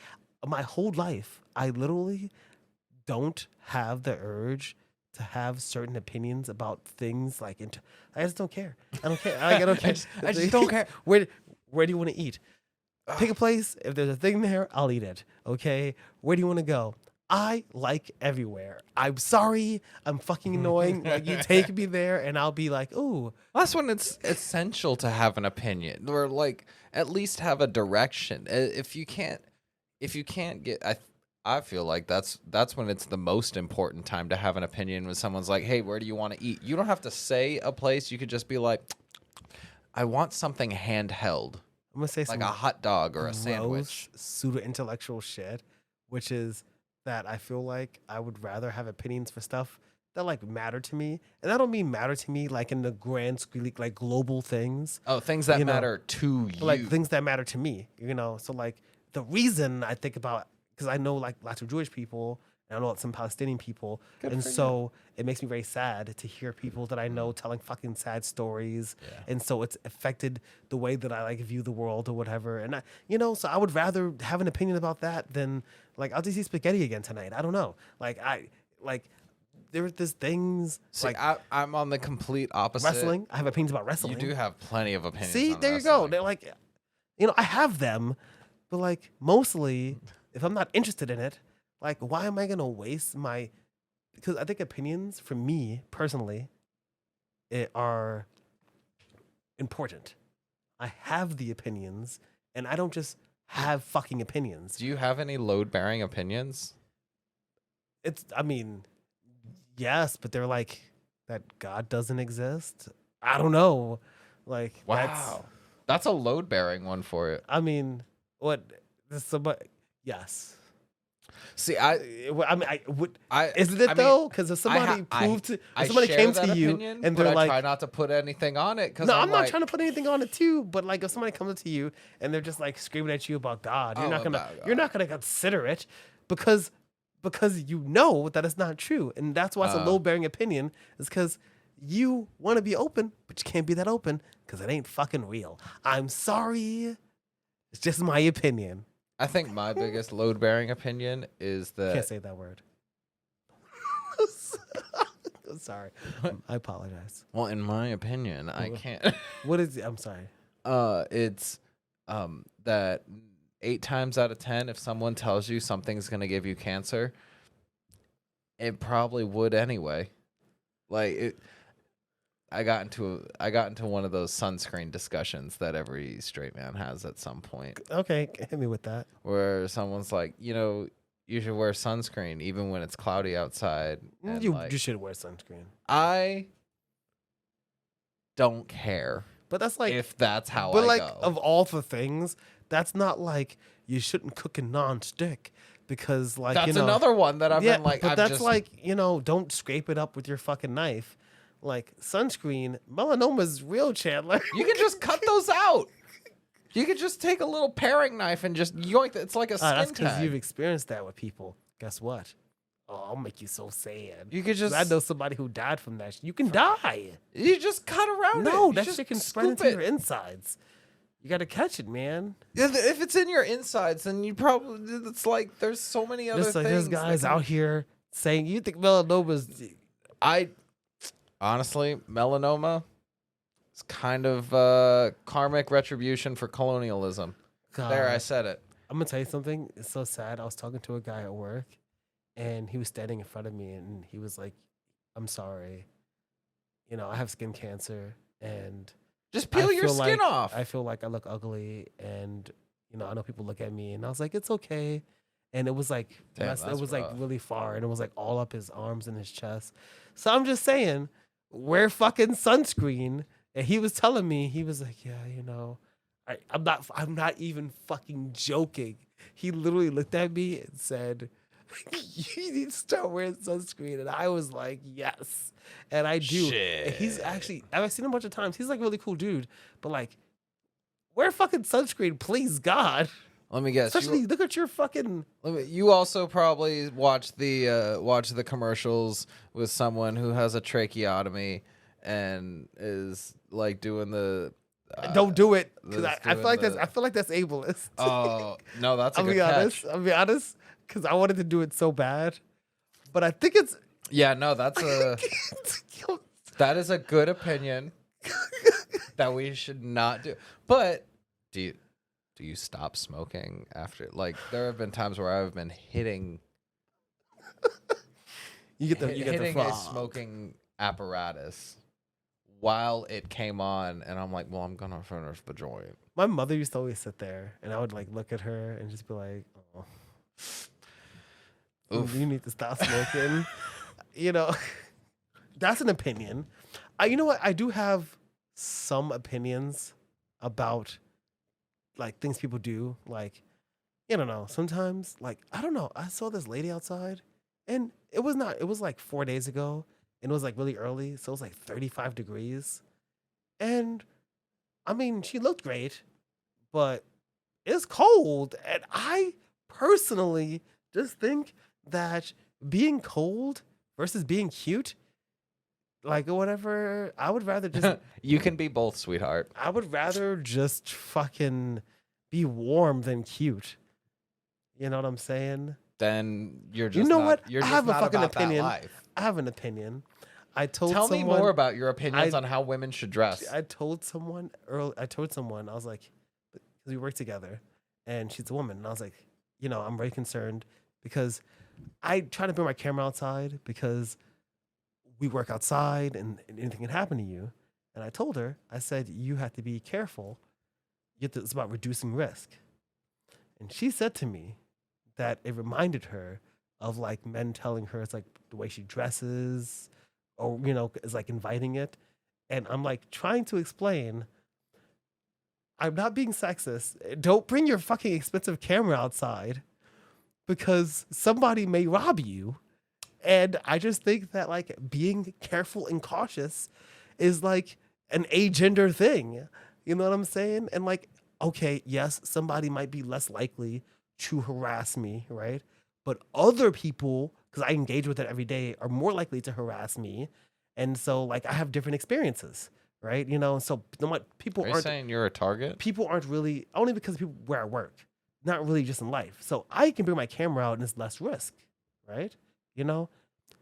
Speaker 2: My whole life, I literally don't have the urge to have certain opinions about things like I just don't care. I don't care. I don't care.
Speaker 1: I just don't care.
Speaker 2: Where do you want to eat? Pick a place. If there's a thing there, I'll eat it. Okay. Where do you want to go? I like everywhere. I'm sorry. I'm fucking annoying. Like you take me there and I'll be like, ooh.
Speaker 1: That's when it's essential to have an opinion or like at least have a direction. If you can't get, I feel like that's when it's the most important time to have an opinion when someone's like, hey, where do you want to eat? You don't have to say a place. You could just be like, I want something handheld.
Speaker 2: I'm gonna say
Speaker 1: like a hot dog or a sandwich.
Speaker 2: Pseudo intellectual shit, which is that I feel like I would rather have opinions for stuff that like matter to me, and I don't mean matter to me like in the grand scheme, like global things.
Speaker 1: Oh, things that matter to you,
Speaker 2: like things that matter to me. You know, so like the reason I think about because I know like lots of Jewish people. And I know some Palestinian people, and so it makes me very sad to hear people that I know telling fucking sad stories, and so it's affected the way that I like view the world or whatever. And I, you know, so I would rather have an opinion about that than like I'll just eat spaghetti again tonight. I don't know, there's things.
Speaker 1: See,
Speaker 2: like
Speaker 1: I'm on the complete opposite.
Speaker 2: Wrestling. I have opinions about wrestling.
Speaker 1: You do have plenty of opinions.
Speaker 2: See,
Speaker 1: on
Speaker 2: there
Speaker 1: wrestling.
Speaker 2: you go. They're like, you know, I have them, but like mostly, if I'm not interested in it. Like, why am I going to waste my... Because I think opinions, for me, personally, are important. I have the opinions, and I don't just have fucking opinions.
Speaker 1: Do you have any load-bearing opinions?
Speaker 2: I mean, yes, but they're like, that God doesn't exist? I don't know. Like,
Speaker 1: wow. That's a load-bearing one for it.
Speaker 2: I mean, what... Yes.
Speaker 1: See,
Speaker 2: I mean, isn't it though? Because if somebody came to you
Speaker 1: opinion,
Speaker 2: and they're like,
Speaker 1: I try not to put anything on it.
Speaker 2: No, I'm not trying to put anything on it too. But like, if somebody comes up to you and they're just like screaming at you about God, you're not gonna consider it because you know that it's not true, and that's why it's a low-bearing opinion. Is because you want to be open, but you can't be that open because it ain't fucking real. I'm sorry, it's just my opinion.
Speaker 1: I think my biggest load-bearing opinion is that...
Speaker 2: Can't say that word. I'm sorry. I apologize.
Speaker 1: Well, in my opinion, I can't...
Speaker 2: What is it? I'm sorry.
Speaker 1: It's that 8 times out of 10, if someone tells you something's going to give you cancer, it probably would anyway. Like, I got into one of those sunscreen discussions that every straight man has at some point.
Speaker 2: Okay, hit me with that.
Speaker 1: Where someone's like, you know, you should wear sunscreen even when it's cloudy outside.
Speaker 2: You should wear sunscreen.
Speaker 1: I don't care.
Speaker 2: But that's like
Speaker 1: if that's how
Speaker 2: but
Speaker 1: I
Speaker 2: like
Speaker 1: go.
Speaker 2: Of all the things, that's not like you shouldn't cook in non-stick because like
Speaker 1: that's another one that I've been like.
Speaker 2: But that's like, you know, don't scrape it up with your fucking knife. Like sunscreen, melanoma's real, Chandler.
Speaker 1: You can just cut those out. You could just take a little paring knife and just yoink. It's like a skin
Speaker 2: That's because
Speaker 1: tag.
Speaker 2: you've experienced that with people. Guess what? Oh, I'll make you so sad.
Speaker 1: You could just.
Speaker 2: I know somebody who died from that. You can die.
Speaker 1: You just cut around it.
Speaker 2: No, that shit can spread into your insides. You got to catch it, man.
Speaker 1: If it's in your insides, then you probably. It's like there's so many other things.
Speaker 2: There's guys out here saying you think melanoma's.
Speaker 1: Honestly, melanoma is kind of karmic retribution for colonialism.
Speaker 2: God.
Speaker 1: There, I said it.
Speaker 2: I'm gonna tell you something. It's so sad. I was talking to a guy at work, and he was standing in front of me, and he was like, "I'm sorry." you know, I have skin cancer, and
Speaker 1: Just peel your
Speaker 2: feel
Speaker 1: skin
Speaker 2: like
Speaker 1: off.
Speaker 2: I feel like I look ugly, and you know, I know people look at me, and I was like, it's okay. And it was like
Speaker 1: Damn,
Speaker 2: it
Speaker 1: that's
Speaker 2: was like
Speaker 1: rough.
Speaker 2: really far, and it was like all up his arms and his chest. So I'm just saying, wear fucking sunscreen. And he was telling me, he was like, yeah, you know, I'm not even fucking joking. He literally looked at me and said, you need to start wearing sunscreen. And I was like, yes. And I do. And he's actually, I've seen him a bunch of times. He's like a really cool dude. But like, wear fucking sunscreen, please God.
Speaker 1: Let me guess.
Speaker 2: Especially look at your fucking.
Speaker 1: You also probably watch the commercials with someone who has a tracheotomy and is like doing the.
Speaker 2: Don't do it, because
Speaker 1: that's
Speaker 2: I feel
Speaker 1: doing
Speaker 2: like I feel like that's ableist.
Speaker 1: Oh no, that's a
Speaker 2: I'll
Speaker 1: good
Speaker 2: be honest.
Speaker 1: catch.
Speaker 2: I'll be honest, because I wanted to do it so bad, but I think it's.
Speaker 1: Yeah, no, that is a good opinion that we should not do. But do you stop smoking after? Like, there have been times where I've been hitting
Speaker 2: hitting
Speaker 1: a smoking apparatus while it came on, and I'm like, well, I'm gonna finish the joint.
Speaker 2: My mother used to always sit there, and I would like look at her and just be like, "Oh, you need to stop smoking." You know, that's an opinion. You know what? I do have some opinions about like things people do. Like, I don't know. Sometimes, like, I don't know. I saw this lady outside, and it was not. It was like 4 days ago, and it was like really early, so it was like 35 degrees, and I mean, she looked great, but it's cold. And I personally just think that being cold versus being cute, like or whatever, I would rather just
Speaker 1: You can be both, sweetheart.
Speaker 2: I would rather just fucking be warm than cute. You know what I'm saying?
Speaker 1: Then you're just
Speaker 2: You know
Speaker 1: not,
Speaker 2: what?
Speaker 1: You're
Speaker 2: I
Speaker 1: just
Speaker 2: have a
Speaker 1: not
Speaker 2: fucking
Speaker 1: about that
Speaker 2: opinion.
Speaker 1: life.
Speaker 2: I have an opinion. I told
Speaker 1: Tell me
Speaker 2: someone
Speaker 1: more about your opinions on how women should dress.
Speaker 2: I told someone early. I was like, because we work together, and she's a woman, and I was like, you know, I'm very concerned because I try to bring my camera outside because we work outside and anything can happen to you. And I told her, I said, you have to be careful. It's about reducing risk. And she said to me that it reminded her of like men telling her it's like the way she dresses, or you know, is like inviting it. And I'm like trying to explain, I'm not being sexist. Don't bring your fucking expensive camera outside because somebody may rob you. And I just think that like being careful and cautious is like an agender thing. You know what I'm saying? And like, okay, yes, somebody might be less likely to harass me, right? But other people, because I engage with it every day, are more likely to harass me. And so like I have different experiences, right? You know, so you know what, people
Speaker 1: Are you
Speaker 2: aren't
Speaker 1: saying you're a target?
Speaker 2: people aren't really only because of people where I work, not really just in life. So I can bring my camera out and it's less risk, right? You know,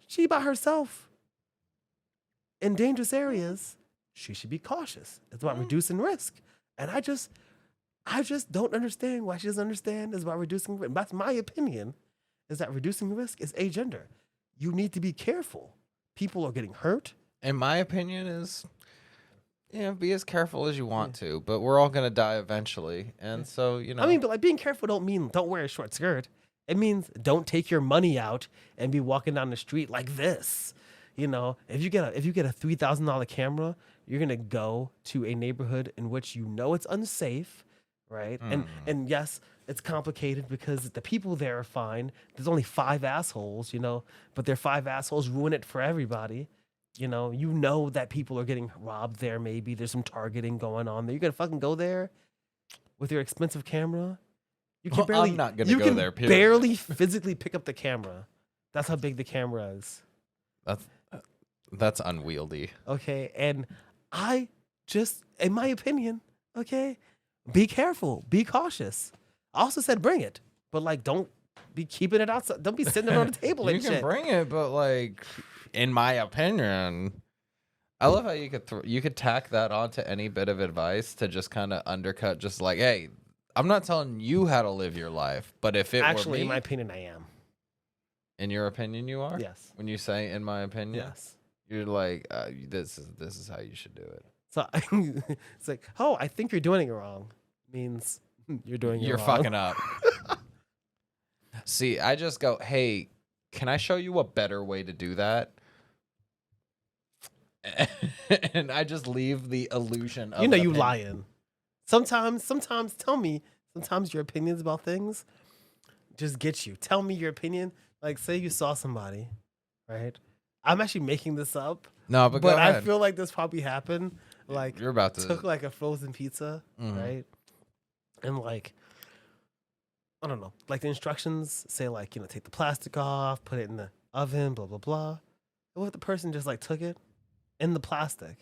Speaker 2: she by herself in dangerous areas, she should be cautious. It's about reducing risk. And I just don't understand why she doesn't understand. It's about reducing risk. That's my opinion, is that reducing risk is agender. You need to be careful. People are getting hurt.
Speaker 1: In my opinion, is be as careful as you want to, but we're all gonna die eventually, and so you know.
Speaker 2: I mean, but like being careful don't mean don't wear a short skirt. It means don't take your money out and be walking down the street like this. You know, if you get a $3,000 camera, you're gonna go to a neighborhood in which you know it's unsafe, right? And yes, it's complicated because the people there are fine. There's only 5 assholes, you know, but their 5 assholes ruin it for everybody. You know that people are getting robbed there. Maybe there's some targeting going on there. You're gonna fucking go there with your expensive camera. You can barely.
Speaker 1: I'm not gonna go there. Period.
Speaker 2: Barely physically pick up the camera. That's how big the camera is.
Speaker 1: That's unwieldy.
Speaker 2: Okay, and I just, in my opinion, okay, be careful, be cautious. I also said bring it, but like don't be keeping it outside. Don't be sitting it on the table
Speaker 1: You
Speaker 2: and
Speaker 1: can
Speaker 2: shit.
Speaker 1: bring it, but like, in my opinion, I love how you could tack that onto any bit of advice to just kind of undercut. Just like, hey, I'm not telling you how to live your life, but if it
Speaker 2: Actually,
Speaker 1: were me,
Speaker 2: in my opinion, I am.
Speaker 1: in your opinion, you are.
Speaker 2: Yes.
Speaker 1: When you say, in my opinion,
Speaker 2: Yes.
Speaker 1: You're like, this is how you should do it.
Speaker 2: So it's like, oh, I think you're doing it wrong. Means you're doing it
Speaker 1: You're
Speaker 2: wrong.
Speaker 1: fucking up. See, I just go, hey, can I show you a better way to do that? And I just leave the illusion of
Speaker 2: You know
Speaker 1: the
Speaker 2: you
Speaker 1: pin-
Speaker 2: lying. Sometimes tell me. Sometimes your opinions about things just get you. Tell me your opinion. Like, say you saw somebody, right? I'm actually making this up,
Speaker 1: No, but go
Speaker 2: I
Speaker 1: ahead.
Speaker 2: feel like this probably happened. Like,
Speaker 1: You're about to.
Speaker 2: took like a frozen pizza,
Speaker 1: Mhm.
Speaker 2: right? And like, I don't know, like the instructions say like, take the plastic off, put it in the oven, blah blah blah. And what if the person just like took it in the plastic?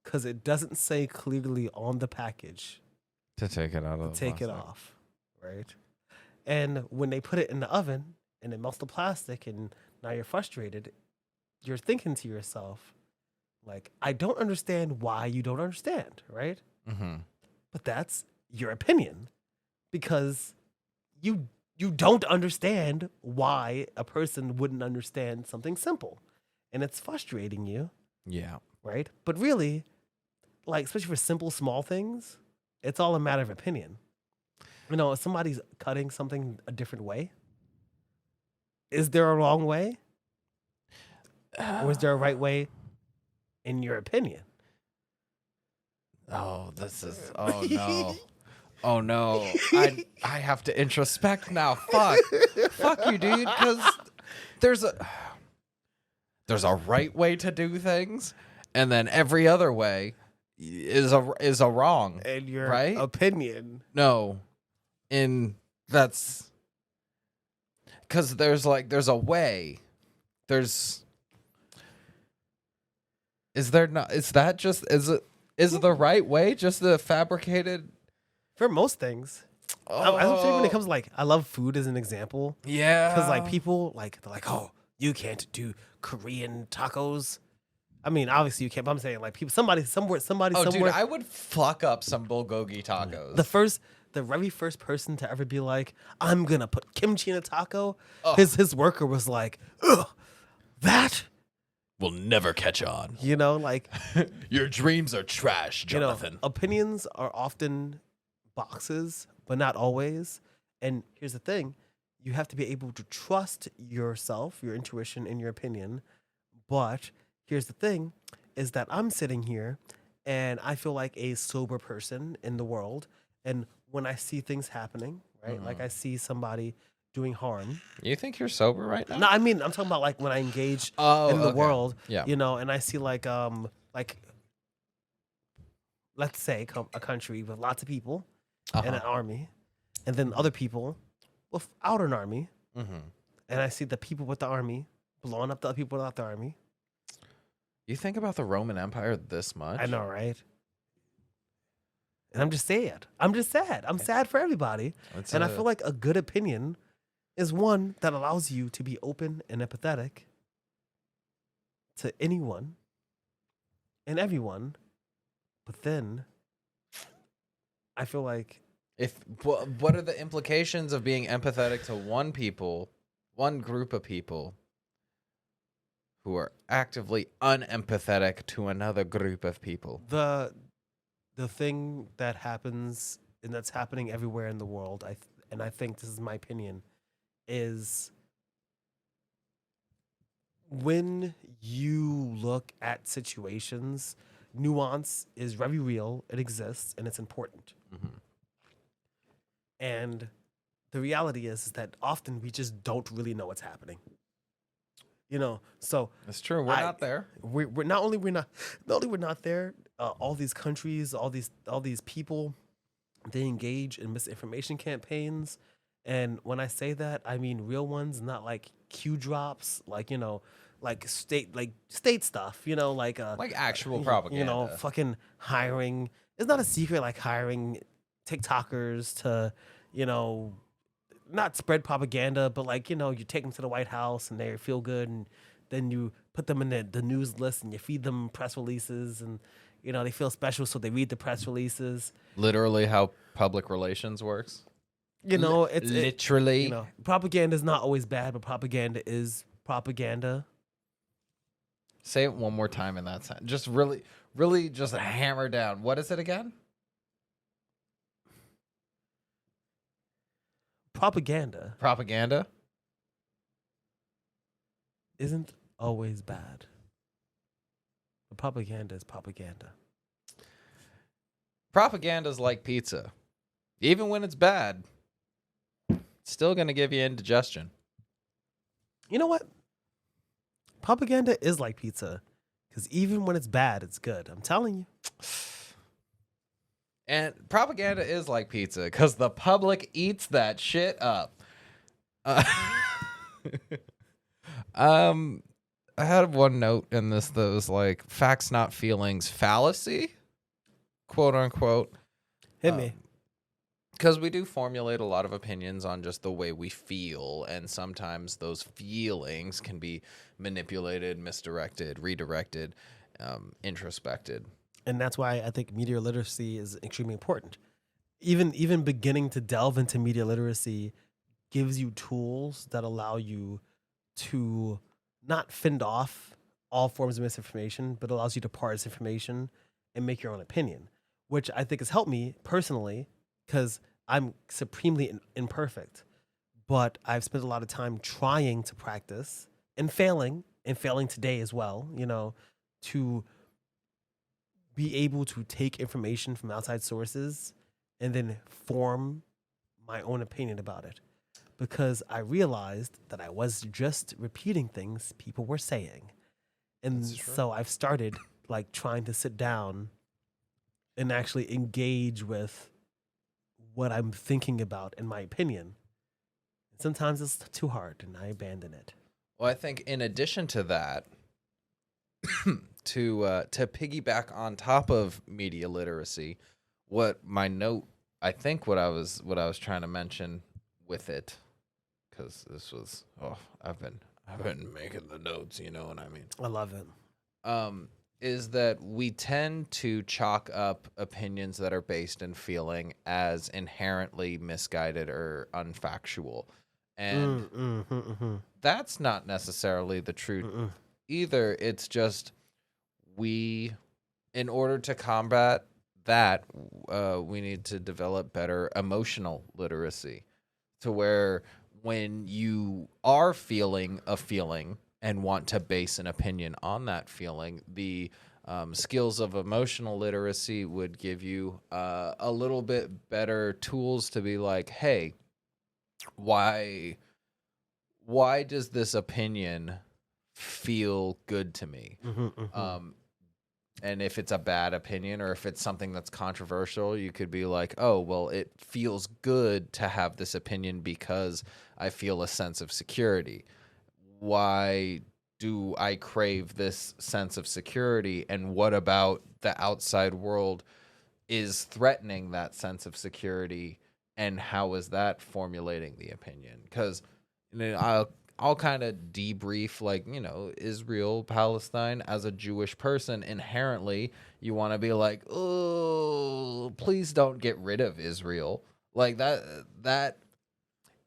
Speaker 2: Because it doesn't say clearly on the package
Speaker 1: To take it out of the
Speaker 2: take it
Speaker 1: plastic.
Speaker 2: off, right? And when they put it in the oven and it melts the plastic and now you're frustrated, you're thinking to yourself, like, I don't understand why you don't understand, right?
Speaker 1: Mm-hmm.
Speaker 2: But that's your opinion because you don't understand why a person wouldn't understand something simple. And it's frustrating you,
Speaker 1: Yeah.
Speaker 2: right? But really, like, especially for simple, small things, it's all a matter of opinion. If somebody's cutting something a different way, is there a wrong way? Or is there a right way in your opinion?
Speaker 1: Oh, this is. Oh no. Oh no. I have to introspect now. Fuck. Fuck you, dude. Because there's a right way to do things, and then every other way is a wrong.
Speaker 2: And your
Speaker 1: Right?
Speaker 2: opinion.
Speaker 1: No. That's because there's a way. Is there not? Is that just is the right way just the fabricated?
Speaker 2: For most things. I would say when it comes to, like, I love food as an example.
Speaker 1: Yeah,
Speaker 2: Because, like, people, like, they're like, oh, you can't do Korean tacos. I mean, obviously you can't, but I'm saying, like, people, somebody somewhere,
Speaker 1: Oh, dude,
Speaker 2: somewhere.
Speaker 1: I would fuck up some bulgogi tacos.
Speaker 2: The very first person to ever be like, I'm gonna put kimchi in a taco,
Speaker 1: Ugh.
Speaker 2: his worker was like, ugh, that?
Speaker 1: will never catch on.
Speaker 2: Like,
Speaker 1: Your dreams are trash, Jonathan.
Speaker 2: opinions are often boxes, but not always. And here's the thing, you have to be able to trust yourself, your intuition, and your opinion. But here's the thing, is that I'm sitting here and I feel like a sober person in the world. And when I see things happening, right, like I see somebody doing harm.
Speaker 1: You think you're sober right now?
Speaker 2: No, I mean, I'm talking about like when I engage
Speaker 1: Oh,
Speaker 2: in the
Speaker 1: okay.
Speaker 2: world,
Speaker 1: Yeah.
Speaker 2: and I see like let's say a country with lots of people and an army, and then other people without an army, and I see the people with the army blowing up the other people without the army.
Speaker 1: You think about the Roman Empire this much?
Speaker 2: I know, right? And I'm just sad. I'm sad for everybody. I feel like a good opinion is one that allows you to be open and empathetic to anyone and everyone. But then I feel like
Speaker 1: what are the implications of being empathetic to one group of people who are actively unempathetic to another group of people?
Speaker 2: the thing that happens and that's happening everywhere in the world, I think this is my opinion, is when you look at situations, nuance is very real, it exists, and it's important. And the reality is that often we just don't really know what's happening. So
Speaker 1: That's true. We're not there.
Speaker 2: we're not only we're not there. All these countries, all these people, they engage in misinformation campaigns, and when I say that, I mean real ones, not like Q drops, like state stuff,
Speaker 1: Like actual propaganda.
Speaker 2: fucking hiring. It's not a secret, like hiring TikTokers to, not spread propaganda, but you take them to the White House and they feel good, and then you put them in the news list and you feed them press releases, and they feel special, so they read the press releases.
Speaker 1: Literally how public relations works.
Speaker 2: It's
Speaker 1: literally.
Speaker 2: propaganda is not always bad, but propaganda is propaganda.
Speaker 1: Say it one more time in that sentence. Just really, really just hammer down. What is it again?
Speaker 2: Propaganda
Speaker 1: Propaganda?
Speaker 2: isn't always bad. But propaganda is propaganda.
Speaker 1: Propaganda's like pizza. Even when it's bad, it's still going to give you indigestion.
Speaker 2: You know what? Propaganda is like pizza. Because even when it's bad, it's good. I'm telling you.
Speaker 1: And propaganda is like pizza because the public eats that shit up. Uh, I had one note in this that was like facts, not feelings, fallacy, quote unquote.
Speaker 2: Hit me.
Speaker 1: Because we do formulate a lot of opinions on just the way we feel, and sometimes those feelings can be manipulated, misdirected, redirected, introspected.
Speaker 2: And that's why I think media literacy is extremely important. Even beginning to delve into media literacy gives you tools that allow you to not fend off all forms of misinformation, but allows you to parse information and make your own opinion, which I think has helped me personally because I'm supremely imperfect. But I've spent a lot of time trying to practice and failing today as well, to be able to take information from outside sources and then form my own opinion about it. Because I realized that I was just repeating things people were saying. And so I've started like trying to sit down and actually engage with what I'm thinking about in my opinion. Sometimes it's too hard and I abandon it.
Speaker 1: Well, I think in addition to that, to piggyback on top of media literacy, what my note, I think what I was trying to mention with it, because this was I've been making the notes, you know what I mean.
Speaker 2: I love it.
Speaker 1: Is that we tend to chalk up opinions that are based in feeling as inherently misguided or unfactual, and that's not necessarily the truth either. It's just in order to combat that, we need to develop better emotional literacy to where when you are feeling a feeling and want to base an opinion on that feeling, the skills of emotional literacy would give you a little bit better tools to be like, hey, why does this opinion feel good to me? And if it's a bad opinion or if it's something that's controversial, you could be like, oh, well, it feels good to have this opinion because I feel a sense of security. Why do I crave this sense of security? And what about the outside world is threatening that sense of security? And how is that formulating the opinion? Because I'll kind of debrief, like, Israel, Palestine. As a Jewish person, inherently, you want to be like, oh, please don't get rid of Israel. Like that,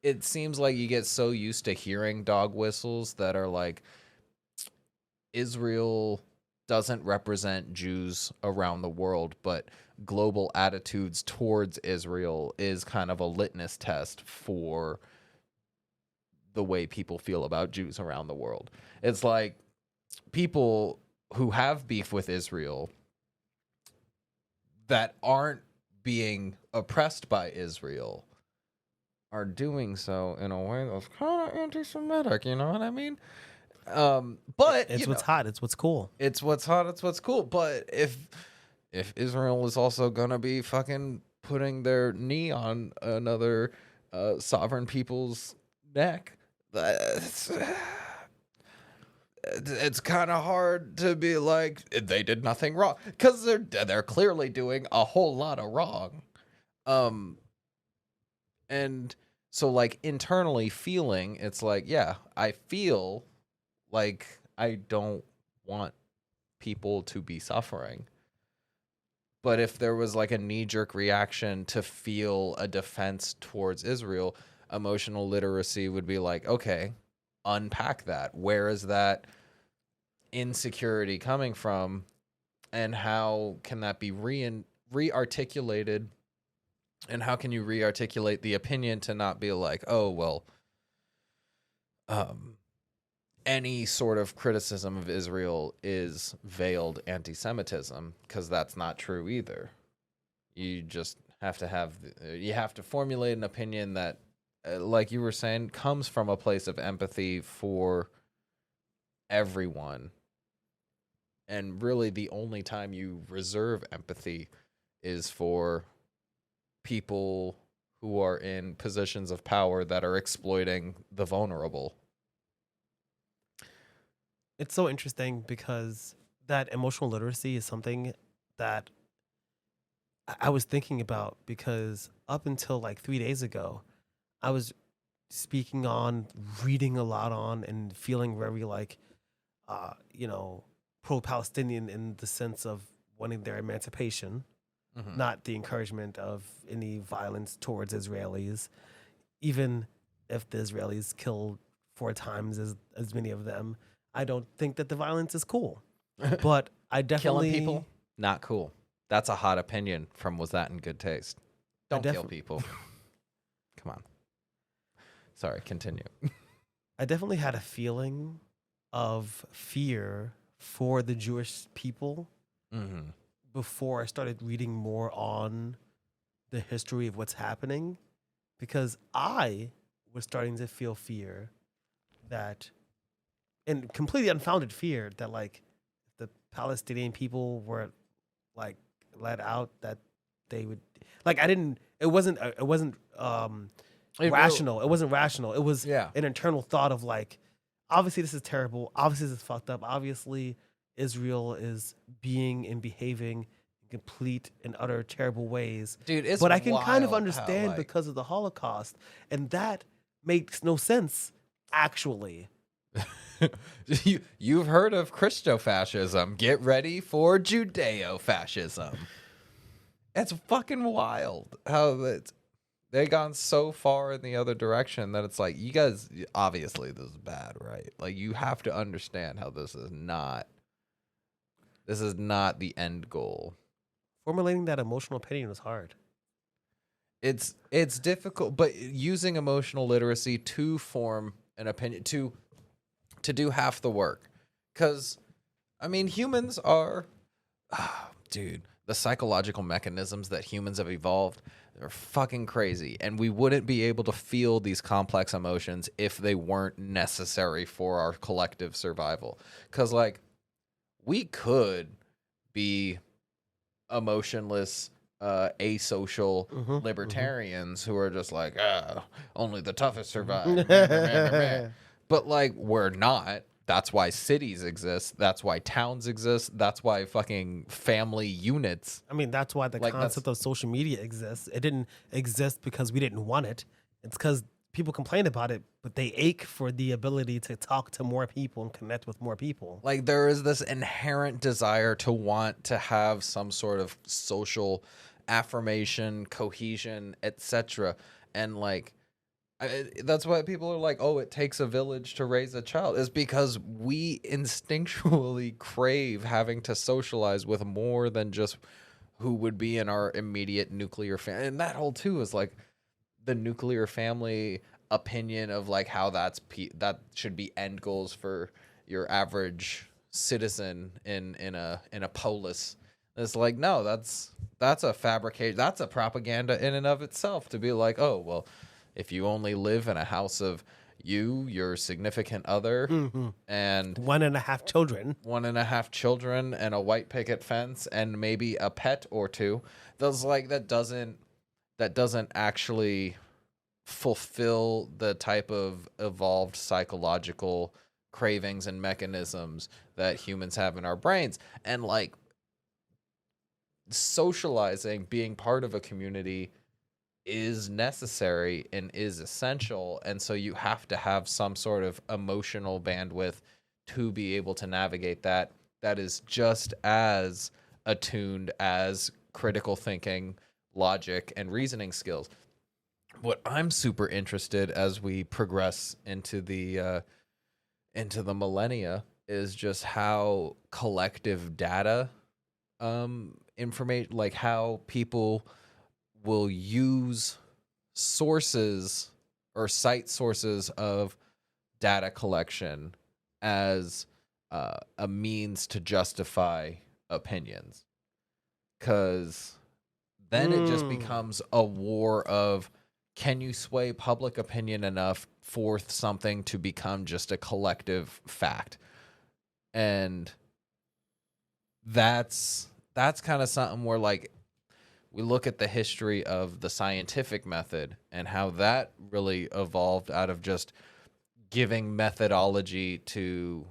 Speaker 1: it seems like you get so used to hearing dog whistles that are like, Israel doesn't represent Jews around the world, but global attitudes towards Israel is kind of a litmus test for the way people feel about Jews around the world. It's like people who have beef with Israel that aren't being oppressed by Israel are doing so in a way that's kind of anti-Semitic, you know what I mean? But
Speaker 2: it's what's hot, it's what's cool.
Speaker 1: It's what's hot, it's what's cool. But if Israel is also gonna be fucking putting their knee on another sovereign people's neck, it's kind of hard to be like they did nothing wrong, because they're clearly doing a whole lot of wrong. And so like internally feeling, it's like, yeah, I feel like I don't want people to be suffering. But if there was like a knee-jerk reaction to feel a defense towards Israel, emotional literacy would be like, okay, unpack that. Where is that insecurity coming from, and how can that be re-articulated, and how can you re-articulate the opinion to not be like, oh well, any sort of criticism of Israel is veiled anti-Semitism, because that's not true either. You just have to you have to formulate an opinion that, like you were saying, comes from a place of empathy for everyone. And really the only time you reserve empathy is for people who are in positions of power that are exploiting the vulnerable.
Speaker 2: It's so interesting because that emotional literacy is something that I was thinking about, because up until like 3 days ago, I was speaking on, reading a lot on, and feeling very like, you know, pro-Palestinian in the sense of wanting their emancipation, not the encouragement of any violence towards Israelis, even if the Israelis killed 4 times as many of them. I don't think that the violence is cool, but I definitely
Speaker 1: Killing people, not cool. That's a hot opinion from Was That in Good Taste? Don't kill people. Come on. Sorry, continue.
Speaker 2: I definitely had a feeling of fear for the Jewish people before I started reading more on the history of what's happening, because I was starting to feel fear that, and completely unfounded fear, that like the Palestinian people were like let out, that they would like, it wasn't rational. It wasn't rational. It was an internal thought of like, obviously this is terrible. Obviously this is fucked up. Obviously Israel is being and behaving in complete and utter terrible ways.
Speaker 1: Dude, it's
Speaker 2: but I can kind of
Speaker 1: wild
Speaker 2: understand
Speaker 1: how, like,
Speaker 2: because of the Holocaust, and that makes no sense actually.
Speaker 1: You've heard of Christofascism. Get ready for Judeo-fascism. It's fucking wild how they gone so far in the other direction that it's like, you guys, obviously this is bad, right? Like, you have to understand how this is not the end goal.
Speaker 2: Formulating that emotional opinion was hard.
Speaker 1: It's difficult, but using emotional literacy to form an opinion, to do half the work. Because, I mean, humans are, dude, the psychological mechanisms that humans have evolved are fucking crazy. And we wouldn't be able to feel these complex emotions if they weren't necessary for our collective survival. Because, like, we could be emotionless, asocial libertarians who are just like, only the toughest survive. But, like, we're not. That's why cities exist. That's why towns exist. That's why fucking family units.
Speaker 2: I mean, that's why the
Speaker 1: Like,
Speaker 2: concept of social media exists. It didn't exist because we didn't want it. It's because people complain about it, but they ache for the ability to talk to more people and connect with more people.
Speaker 1: Like, there is this inherent desire to want to have some sort of social affirmation, cohesion, etc. And, like, that's why people are like, oh, it takes a village to raise a child, is because we instinctually crave having to socialize with more than just who would be in our immediate nuclear family. And that whole too is like the nuclear family opinion of like how that should be end goals for your average citizen in a polis. It's like, no, that's a fabrication. That's a propaganda in and of itself, to be like, oh, well, if you only live in a house of your significant other, and
Speaker 2: 1.5 children,
Speaker 1: 1.5 children, and a white picket fence, and maybe a pet or two, that doesn't actually fulfill the type of evolved psychological cravings and mechanisms that humans have in our brains. And, like, socializing, being part of a community is necessary and is essential, and so you have to have some sort of emotional bandwidth to be able to navigate that is just as attuned as critical thinking, logic, and reasoning skills. What I'm super interested as we progress into the millennia is just how collective data information, like how people will use sources or cite sources of data collection as a means to justify opinions, because then it just
Speaker 2: Mm.
Speaker 1: becomes a war of, can you sway public opinion enough for something to become just a collective fact? And that's kind of something where, like, we look at the history of the scientific method and how that really evolved out of just giving methodology to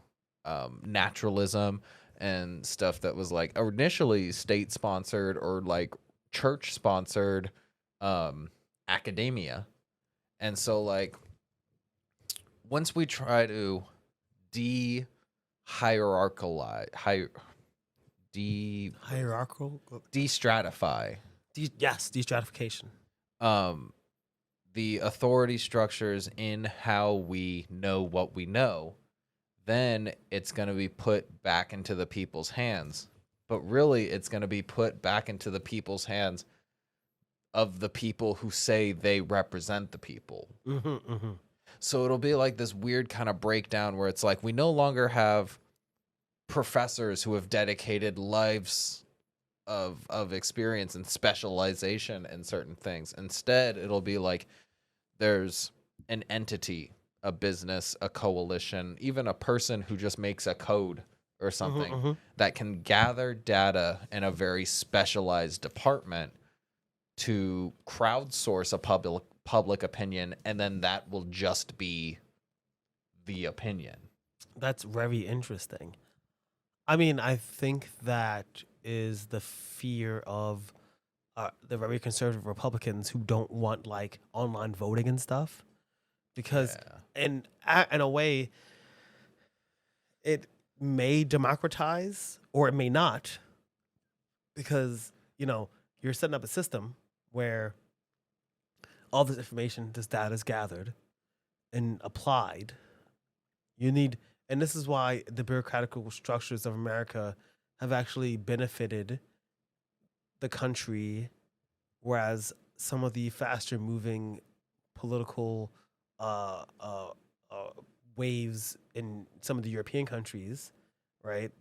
Speaker 1: naturalism and stuff that was like initially state sponsored or like church sponsored academia. And so, like, once we try to de hierarchalize, de
Speaker 2: Hierarchical.
Speaker 1: de-stratify
Speaker 2: Yes, destratification.
Speaker 1: um the authority structures in how we know what we know, then it's going to be put back into the people's hands. But really, it's going to be put back into the people's hands of the people who say they represent the people. So it'll be like this weird kind of breakdown where it's like we no longer have professors who have dedicated lives of experience and specialization in certain things. Instead, it'll be like there's an entity, a business, a coalition, even a person who just makes a code or something that can gather data in a very specialized department to crowdsource a public opinion, and then that will just be the opinion.
Speaker 2: That's very interesting. I mean, I think that is the fear of the very conservative Republicans who don't want like online voting and stuff, because
Speaker 1: Yeah.
Speaker 2: in a way, it may democratize or it may not, because you're setting up a system where all this information, this data is gathered and applied. You need, and this is why the bureaucratic structures of America have actually benefited the country, whereas some of the faster moving political uh, uh, uh, waves in some of the European countries, right?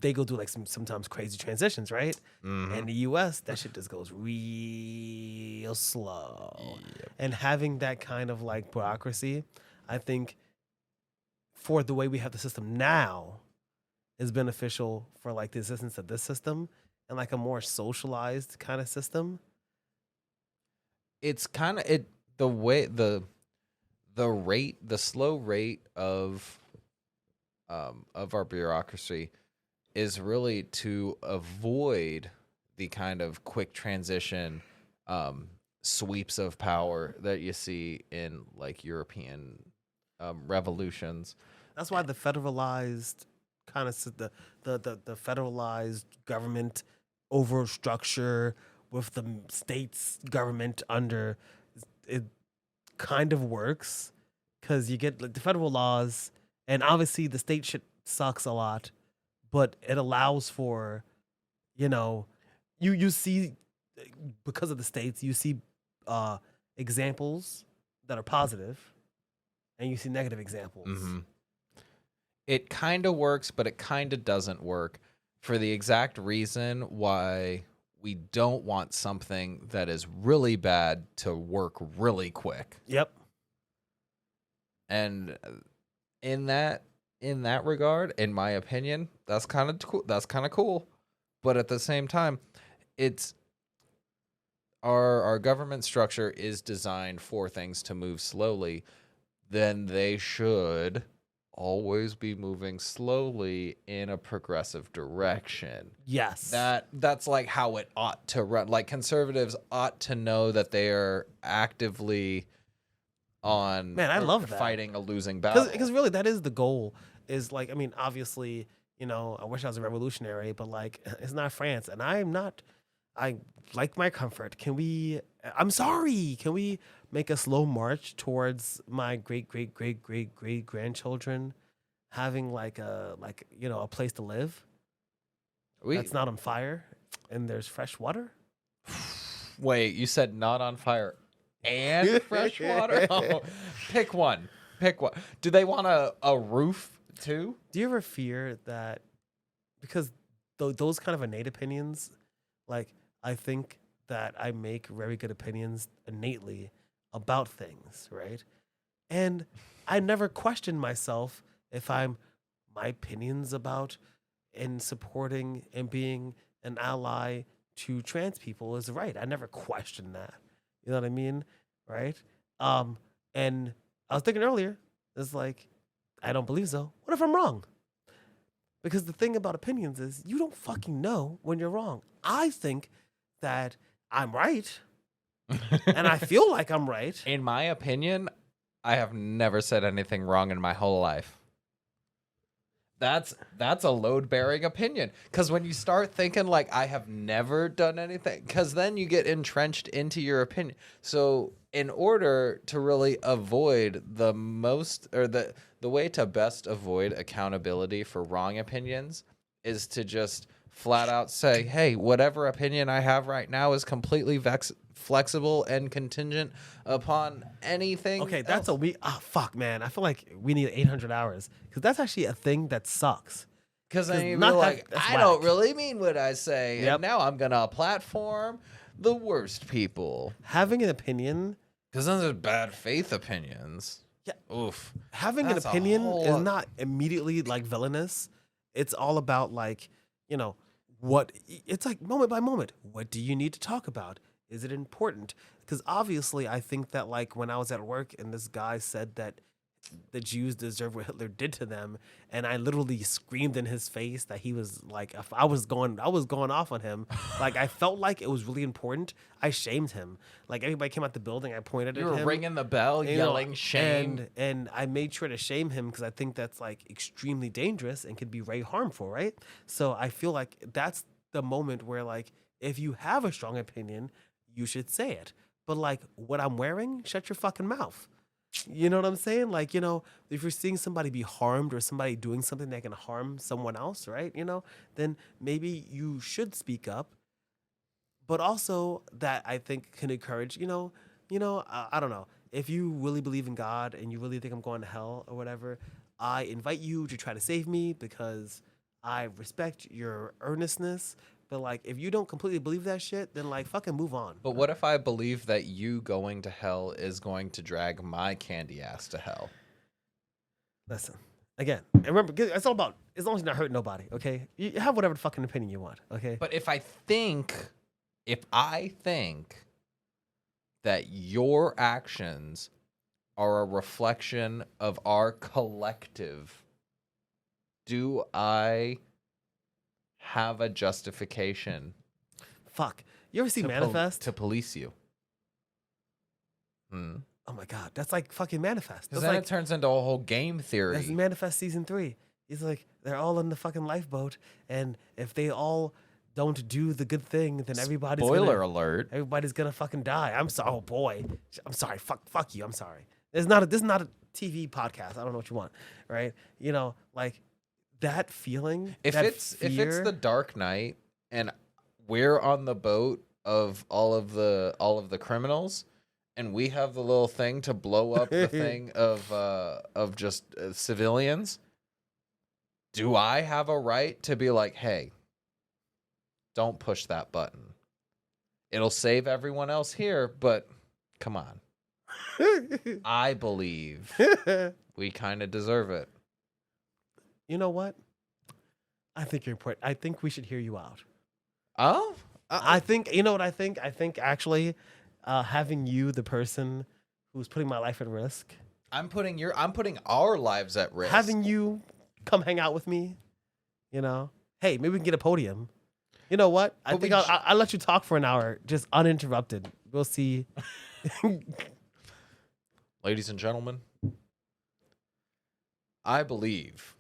Speaker 2: They go through like sometimes crazy transitions, right?
Speaker 1: Mm-hmm.
Speaker 2: And the U.S., that shit just goes real slow.
Speaker 1: Yep.
Speaker 2: And having that kind of like bureaucracy, I think, for the way we have the system now, is beneficial for like the existence of this system and like a more socialized kind of system.
Speaker 1: It's kind of it the way the slow rate of our bureaucracy is really to avoid the kind of quick transition sweeps of power that you see in like European revolutions.
Speaker 2: That's why the federalized kind of the federalized government over structure with the states government under it kind of works, because you get like the federal laws, and obviously the state shit sucks a lot, but it allows for, you see, because of the states, you see examples that are positive, and you see negative examples.
Speaker 1: Mm-hmm. It kind of works, but it kind of doesn't work for the exact reason why we don't want something that is really bad to work really quick.
Speaker 2: Yep.
Speaker 1: And in that regard, in my opinion, that's kind of cool. That's kind of cool. But at the same time, it's our government structure is designed for things to move slowly. Then they should always be moving slowly in a progressive direction.
Speaker 2: Yes.
Speaker 1: That's like how it ought to run. Like, conservatives ought to know that they are actively on,
Speaker 2: Man, I love that.
Speaker 1: fighting a losing battle.
Speaker 2: Because really, that is the goal. Is like, I mean, obviously, I wish I was a revolutionary, but like, it's not France, and I'm not. I like my comfort. Can we? I'm sorry. Can we make a slow march towards my great grandchildren having like a a place to live
Speaker 1: We
Speaker 2: that's not on fire and there's fresh water.
Speaker 1: wait. You said not on fire and fresh water. Oh, pick one. Pick one. Do they want a roof too?
Speaker 2: Do you ever fear that because those kind of innate opinions, like I think that I make very good opinions innately about things, right? And I never question myself if my opinions about and supporting and being an ally to trans people is right. I never question that. You know what I mean? Right? And I was thinking earlier, it's like, I don't believe so. What if I'm wrong? Because the thing about opinions is you don't fucking know when you're wrong. I think that I'm right and I feel like I'm right.
Speaker 1: In my opinion, I have never said anything wrong in my whole life. That's a load-bearing opinion. Because when you start thinking like I have never done anything, because then you get entrenched into your opinion. So in order to really avoid the way to best avoid accountability for wrong opinions is to just flat out say, hey, whatever opinion I have right now is completely flexible and contingent upon anything.
Speaker 2: Okay, that's
Speaker 1: else.
Speaker 2: a week. Oh, fuck, man. I feel like we need 800 hours because that's actually a thing that sucks.
Speaker 1: Because then you
Speaker 2: not
Speaker 1: feel like,
Speaker 2: that's
Speaker 1: I
Speaker 2: whack.
Speaker 1: don't really mean what I say.
Speaker 2: Yep.
Speaker 1: And now I'm going to platform the worst people.
Speaker 2: Having an opinion,
Speaker 1: Because then there's bad faith opinions.
Speaker 2: Yeah.
Speaker 1: Oof.
Speaker 2: having
Speaker 1: That's
Speaker 2: an
Speaker 1: a
Speaker 2: opinion
Speaker 1: whole
Speaker 2: is
Speaker 1: lot-
Speaker 2: not immediately like villainous. It's all about like, what it's like moment by moment. What do you need to talk about? Is it important? Because obviously, I think that like when I was at work and this guy said that the Jews deserve what Hitler did to them, and I literally screamed in his face that he was like, if I was going off on him. Like I felt like it was really important. I shamed him. Like everybody came out the building, I pointed
Speaker 1: You
Speaker 2: at
Speaker 1: were
Speaker 2: him,
Speaker 1: ringing the bell,
Speaker 2: you know,
Speaker 1: yelling shame.
Speaker 2: and I made sure to shame him because I think that's like extremely dangerous and could be very harmful, right? So I feel like that's the moment where like if you have a strong opinion, you should say it. But like what I'm wearing, shut your fucking mouth. You know what I'm saying? Like, if you're seeing somebody be harmed or somebody doing something that can harm someone else, right? Then maybe you should speak up. But also that I think can encourage, I don't know. If you really believe in God and you really think I'm going to hell or whatever, I invite you to try to save me because I respect your earnestness. But like, if you don't completely believe that shit, then like, fucking move on.
Speaker 1: But what if I believe that you going to hell is going to drag my candy ass to hell?
Speaker 2: Listen, again, and remember, it's all about as long as you're not hurting nobody. Okay, you have whatever the fucking opinion you want. Okay,
Speaker 1: But if I think that your actions are a reflection of our collective, do I have a justification
Speaker 2: fuck. You ever see Manifest?
Speaker 1: to police you? Hmm.
Speaker 2: Oh my god, that's like fucking Manifest.
Speaker 1: Because
Speaker 2: That's
Speaker 1: then
Speaker 2: like
Speaker 1: it turns into a whole game
Speaker 2: that's
Speaker 1: theory.
Speaker 2: Manifest season 3. He's like they're all in the fucking lifeboat, and if they all don't do the good thing, then
Speaker 1: Spoiler alert.
Speaker 2: everybody's gonna fucking die. I'm sorry. Oh boy, I'm sorry. Fuck you. I'm sorry. This is not a TV podcast. I don't know what you want, right? Like that feeling.
Speaker 1: If
Speaker 2: that
Speaker 1: it's
Speaker 2: fear,
Speaker 1: the Dark Knight and we're on the boat of all of the criminals, and we have the little thing to blow up the thing of just civilians, do I have a right to be like, hey, don't push that button? It'll save everyone else here, but come on. I believe we kind of deserve it.
Speaker 2: You know what? I think you're important. I think we should hear you out.
Speaker 1: Oh?
Speaker 2: I think you know what I think. I think actually, having you, the person who's putting my life at risk,
Speaker 1: I'm putting our lives at risk.
Speaker 2: having you come hang out with me, hey, maybe we can get a podium. You know what? I
Speaker 1: But
Speaker 2: think I'll let you talk for an hour, just uninterrupted. We'll see.
Speaker 1: Ladies and gentlemen, I believe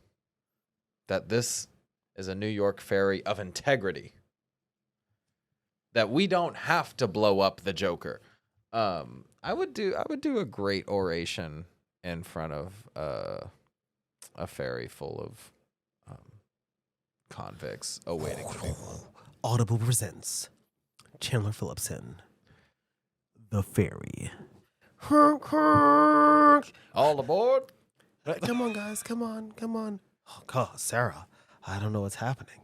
Speaker 1: that this is a New York ferry of integrity. That we don't have to blow up the Joker. I would do a great oration in front of a ferry full of convicts awaiting trial.
Speaker 2: Audible presents Chandler Phillipson, The Fairy.
Speaker 1: All aboard!
Speaker 2: Come on, guys. Come on. Oh, God, Sarah, I don't know what's happening.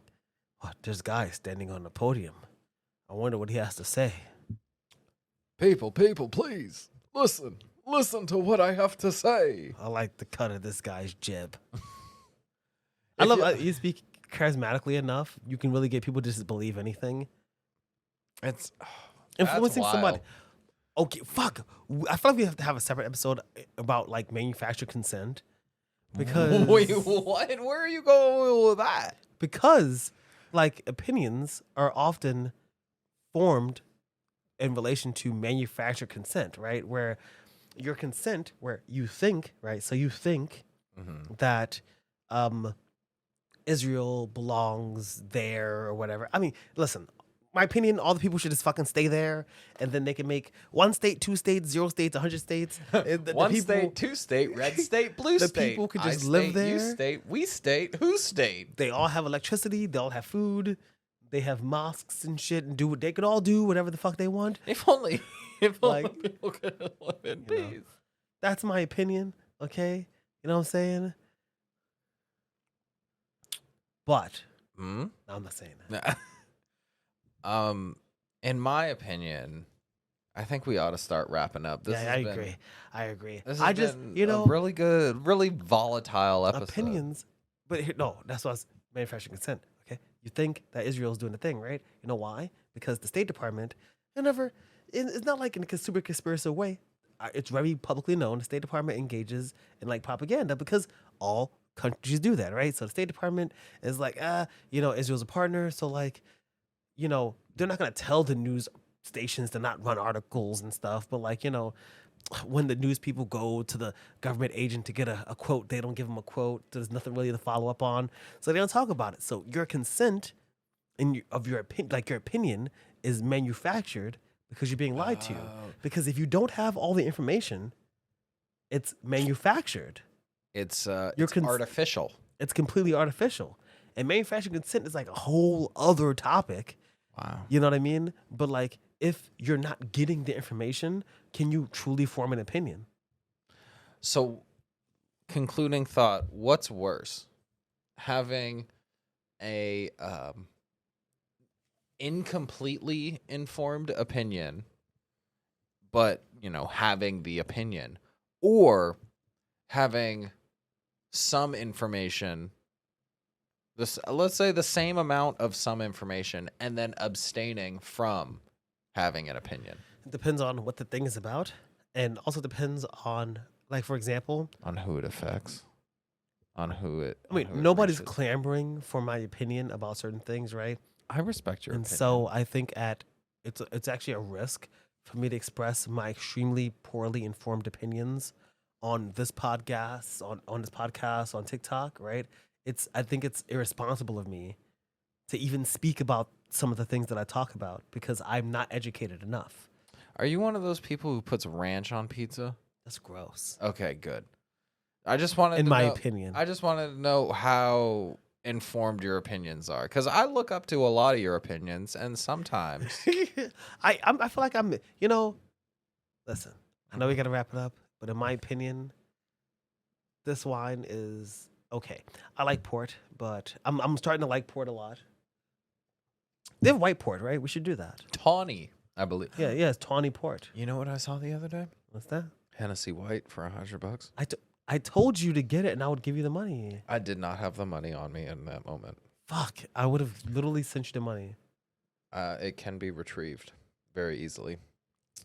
Speaker 2: What? There's a guy standing on the podium. I wonder what he has to say.
Speaker 1: People, please listen to what I have to say.
Speaker 2: I like the cut of this guy's jib.
Speaker 1: If
Speaker 2: you speak charismatically enough, you can really get people to just believe anything.
Speaker 1: It's
Speaker 2: Influencing
Speaker 1: that's
Speaker 2: somebody.
Speaker 1: wild.
Speaker 2: Okay, fuck. I feel like we have to have a separate episode about like manufactured consent. Because
Speaker 1: Wait, what? Where are you going with that?
Speaker 2: Because like opinions are often formed in relation to manufactured consent, right? Where your consent, where you think, right? So you think that Israel belongs there or whatever. I mean, listen, my opinion, all the people should just fucking stay there, and then they can make 1 state, 2 states, 0 states, 100 states.
Speaker 1: One state, 2 state, red state, blue
Speaker 2: the
Speaker 1: state.
Speaker 2: people could just
Speaker 1: I
Speaker 2: live
Speaker 1: state,
Speaker 2: there.
Speaker 1: You state, we state, who state?
Speaker 2: They all have electricity. They all have food. They have mosques and shit, and do what they could all do whatever the fuck they want.
Speaker 1: If only
Speaker 2: Like,
Speaker 1: people could live in
Speaker 2: you know.
Speaker 1: peace.
Speaker 2: That's my opinion. Okay, you know what I'm saying? But
Speaker 1: Hmm?
Speaker 2: no, I'm not saying that.
Speaker 1: In my opinion, I think we ought to start wrapping up. This
Speaker 2: Yeah,
Speaker 1: has
Speaker 2: I
Speaker 1: been-
Speaker 2: agree. I agree.
Speaker 1: This
Speaker 2: I
Speaker 1: has
Speaker 2: just,
Speaker 1: been
Speaker 2: you know,
Speaker 1: a really good, really volatile episode.
Speaker 2: opinions. But no, that's what's manufacturing consent. Okay, you think that Israel's doing the thing, right? You know why? Because the State Department, it's not like in a super conspiracy way. It's very publicly known. The State Department engages in like propaganda because all countries do that, right? So the State Department is like, Israel's a partner, so like, they're not gonna tell the news stations to not run articles and stuff, but like, when the news people go to the government agent to get a quote, they don't give them a quote. There's nothing really to follow up on, so they don't talk about it. So your consent of your opinion is manufactured because you're being lied to.
Speaker 1: Oh.
Speaker 2: Because if you don't have all the information, it's manufactured.
Speaker 1: It's
Speaker 2: Your
Speaker 1: artificial.
Speaker 2: It's completely artificial. And manufactured consent is like a whole other topic.
Speaker 1: Wow.
Speaker 2: You know what I mean? But like, if you're not getting the information, can you truly form an opinion?
Speaker 1: So, concluding thought: what's worse, having a incompletely informed opinion, but having the opinion, or having some information? Let's say the same amount of some information, and then abstaining from having an opinion.
Speaker 2: It depends on what the thing is about, and also depends on, like, for example,
Speaker 1: On who it affects, on who it.
Speaker 2: I mean,
Speaker 1: on who it
Speaker 2: nobody's
Speaker 1: reaches.
Speaker 2: clamoring for my opinion about certain things, right?
Speaker 1: I respect your
Speaker 2: And
Speaker 1: opinion.
Speaker 2: so I think it's actually a risk for me to express my extremely poorly informed opinions on this podcast, on TikTok, right? I think it's irresponsible of me to even speak about some of the things that I talk about because I'm not educated enough.
Speaker 1: Are you one of those people who puts ranch on pizza?
Speaker 2: That's gross.
Speaker 1: Okay, good. I just wanted
Speaker 2: In
Speaker 1: to
Speaker 2: my
Speaker 1: know,
Speaker 2: opinion.
Speaker 1: I just wanted to know how informed your opinions are, because I look up to a lot of your opinions, and sometimes
Speaker 2: I feel like I'm, listen, I know we got to wrap it up, but in my opinion, this wine is okay. I like port, but I'm starting to like port a lot. They have white port, right? We should do that.
Speaker 1: tawny, I believe.
Speaker 2: Yeah, it's tawny port.
Speaker 1: You know what I saw the other day?
Speaker 2: What's that?
Speaker 1: Hennessy White for $100.
Speaker 2: I told you to get it, and I would give you the money.
Speaker 1: I did not have the money on me in that moment.
Speaker 2: Fuck, I would have literally sent you the money.
Speaker 1: It can be retrieved very easily.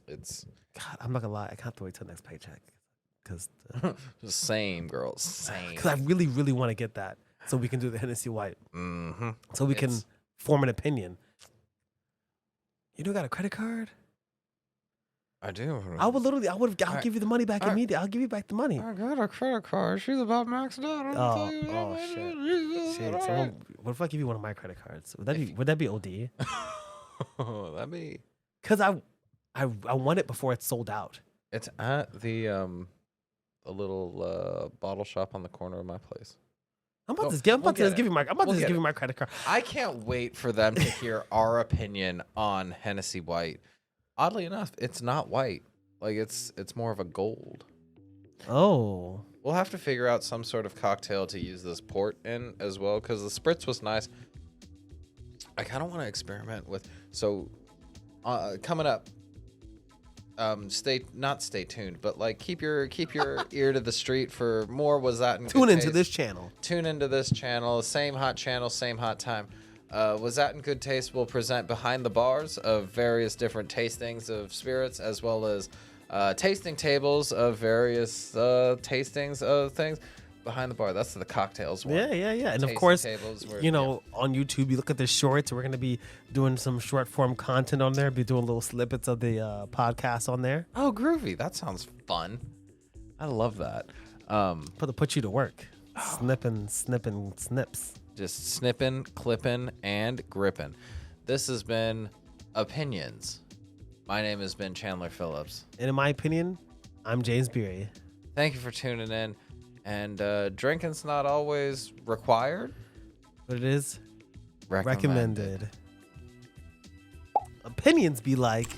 Speaker 1: It's
Speaker 2: God, I'm not gonna lie, I can't wait till next paycheck, because
Speaker 1: same, girls, same.
Speaker 2: I really, really want to get that, so we can do the Hennessy White,
Speaker 1: Mm-hmm.
Speaker 2: so we can form an opinion. You don't got a credit card?
Speaker 1: I do.
Speaker 2: I'll give you the money back immediately. I'll give you back the money.
Speaker 1: I got a credit card. She's about maxed out.
Speaker 2: Shit. So what if I give you one of my credit cards? Would that be OD?
Speaker 1: That'd be.
Speaker 2: Because I want it before it's sold out.
Speaker 1: It's at the bottle shop on the corner of my place.
Speaker 2: I'm about
Speaker 1: Oh,
Speaker 2: to, I'm
Speaker 1: we'll
Speaker 2: about to
Speaker 1: get
Speaker 2: just give
Speaker 1: it.
Speaker 2: you my. I'm about
Speaker 1: We'll
Speaker 2: to just
Speaker 1: get
Speaker 2: give
Speaker 1: it.
Speaker 2: you my credit card.
Speaker 1: I can't wait for them to hear our opinion on Hennessy White. Oddly enough, it's not white. Like it's more of a gold.
Speaker 2: Oh,
Speaker 1: We'll have to figure out some sort of cocktail to use this port in as well, because the spritz was nice. I kind of want to experiment with. So, coming up, stay tuned, but like keep your ear to the street for more. Was that in
Speaker 2: tune
Speaker 1: Good
Speaker 2: into
Speaker 1: Taste.
Speaker 2: this channel.
Speaker 1: Tune into this channel. Same hot channel, same hot time. Was that in Good Taste will present behind the bars of various different tastings of spirits, as well as tasting tables of various tastings of things behind the bar. That's the cocktails one.
Speaker 2: Yeah. And of
Speaker 1: Tasting
Speaker 2: course,
Speaker 1: tables where,
Speaker 2: on YouTube, you look at the shorts. We're gonna be doing some short form content on there. Be doing little snippets of the podcast on there.
Speaker 1: Oh, groovy. That sounds fun. I love that.
Speaker 2: Put you to work. Snipping, snips.
Speaker 1: Just snipping, clipping, and gripping. This has been Opinions. My name has been Chandler Phillips.
Speaker 2: And in my opinion, I'm James Beery.
Speaker 1: Thank you for tuning in. And drinking's not always required,
Speaker 2: But it is
Speaker 1: recommended.
Speaker 2: recommended. Opinions be like.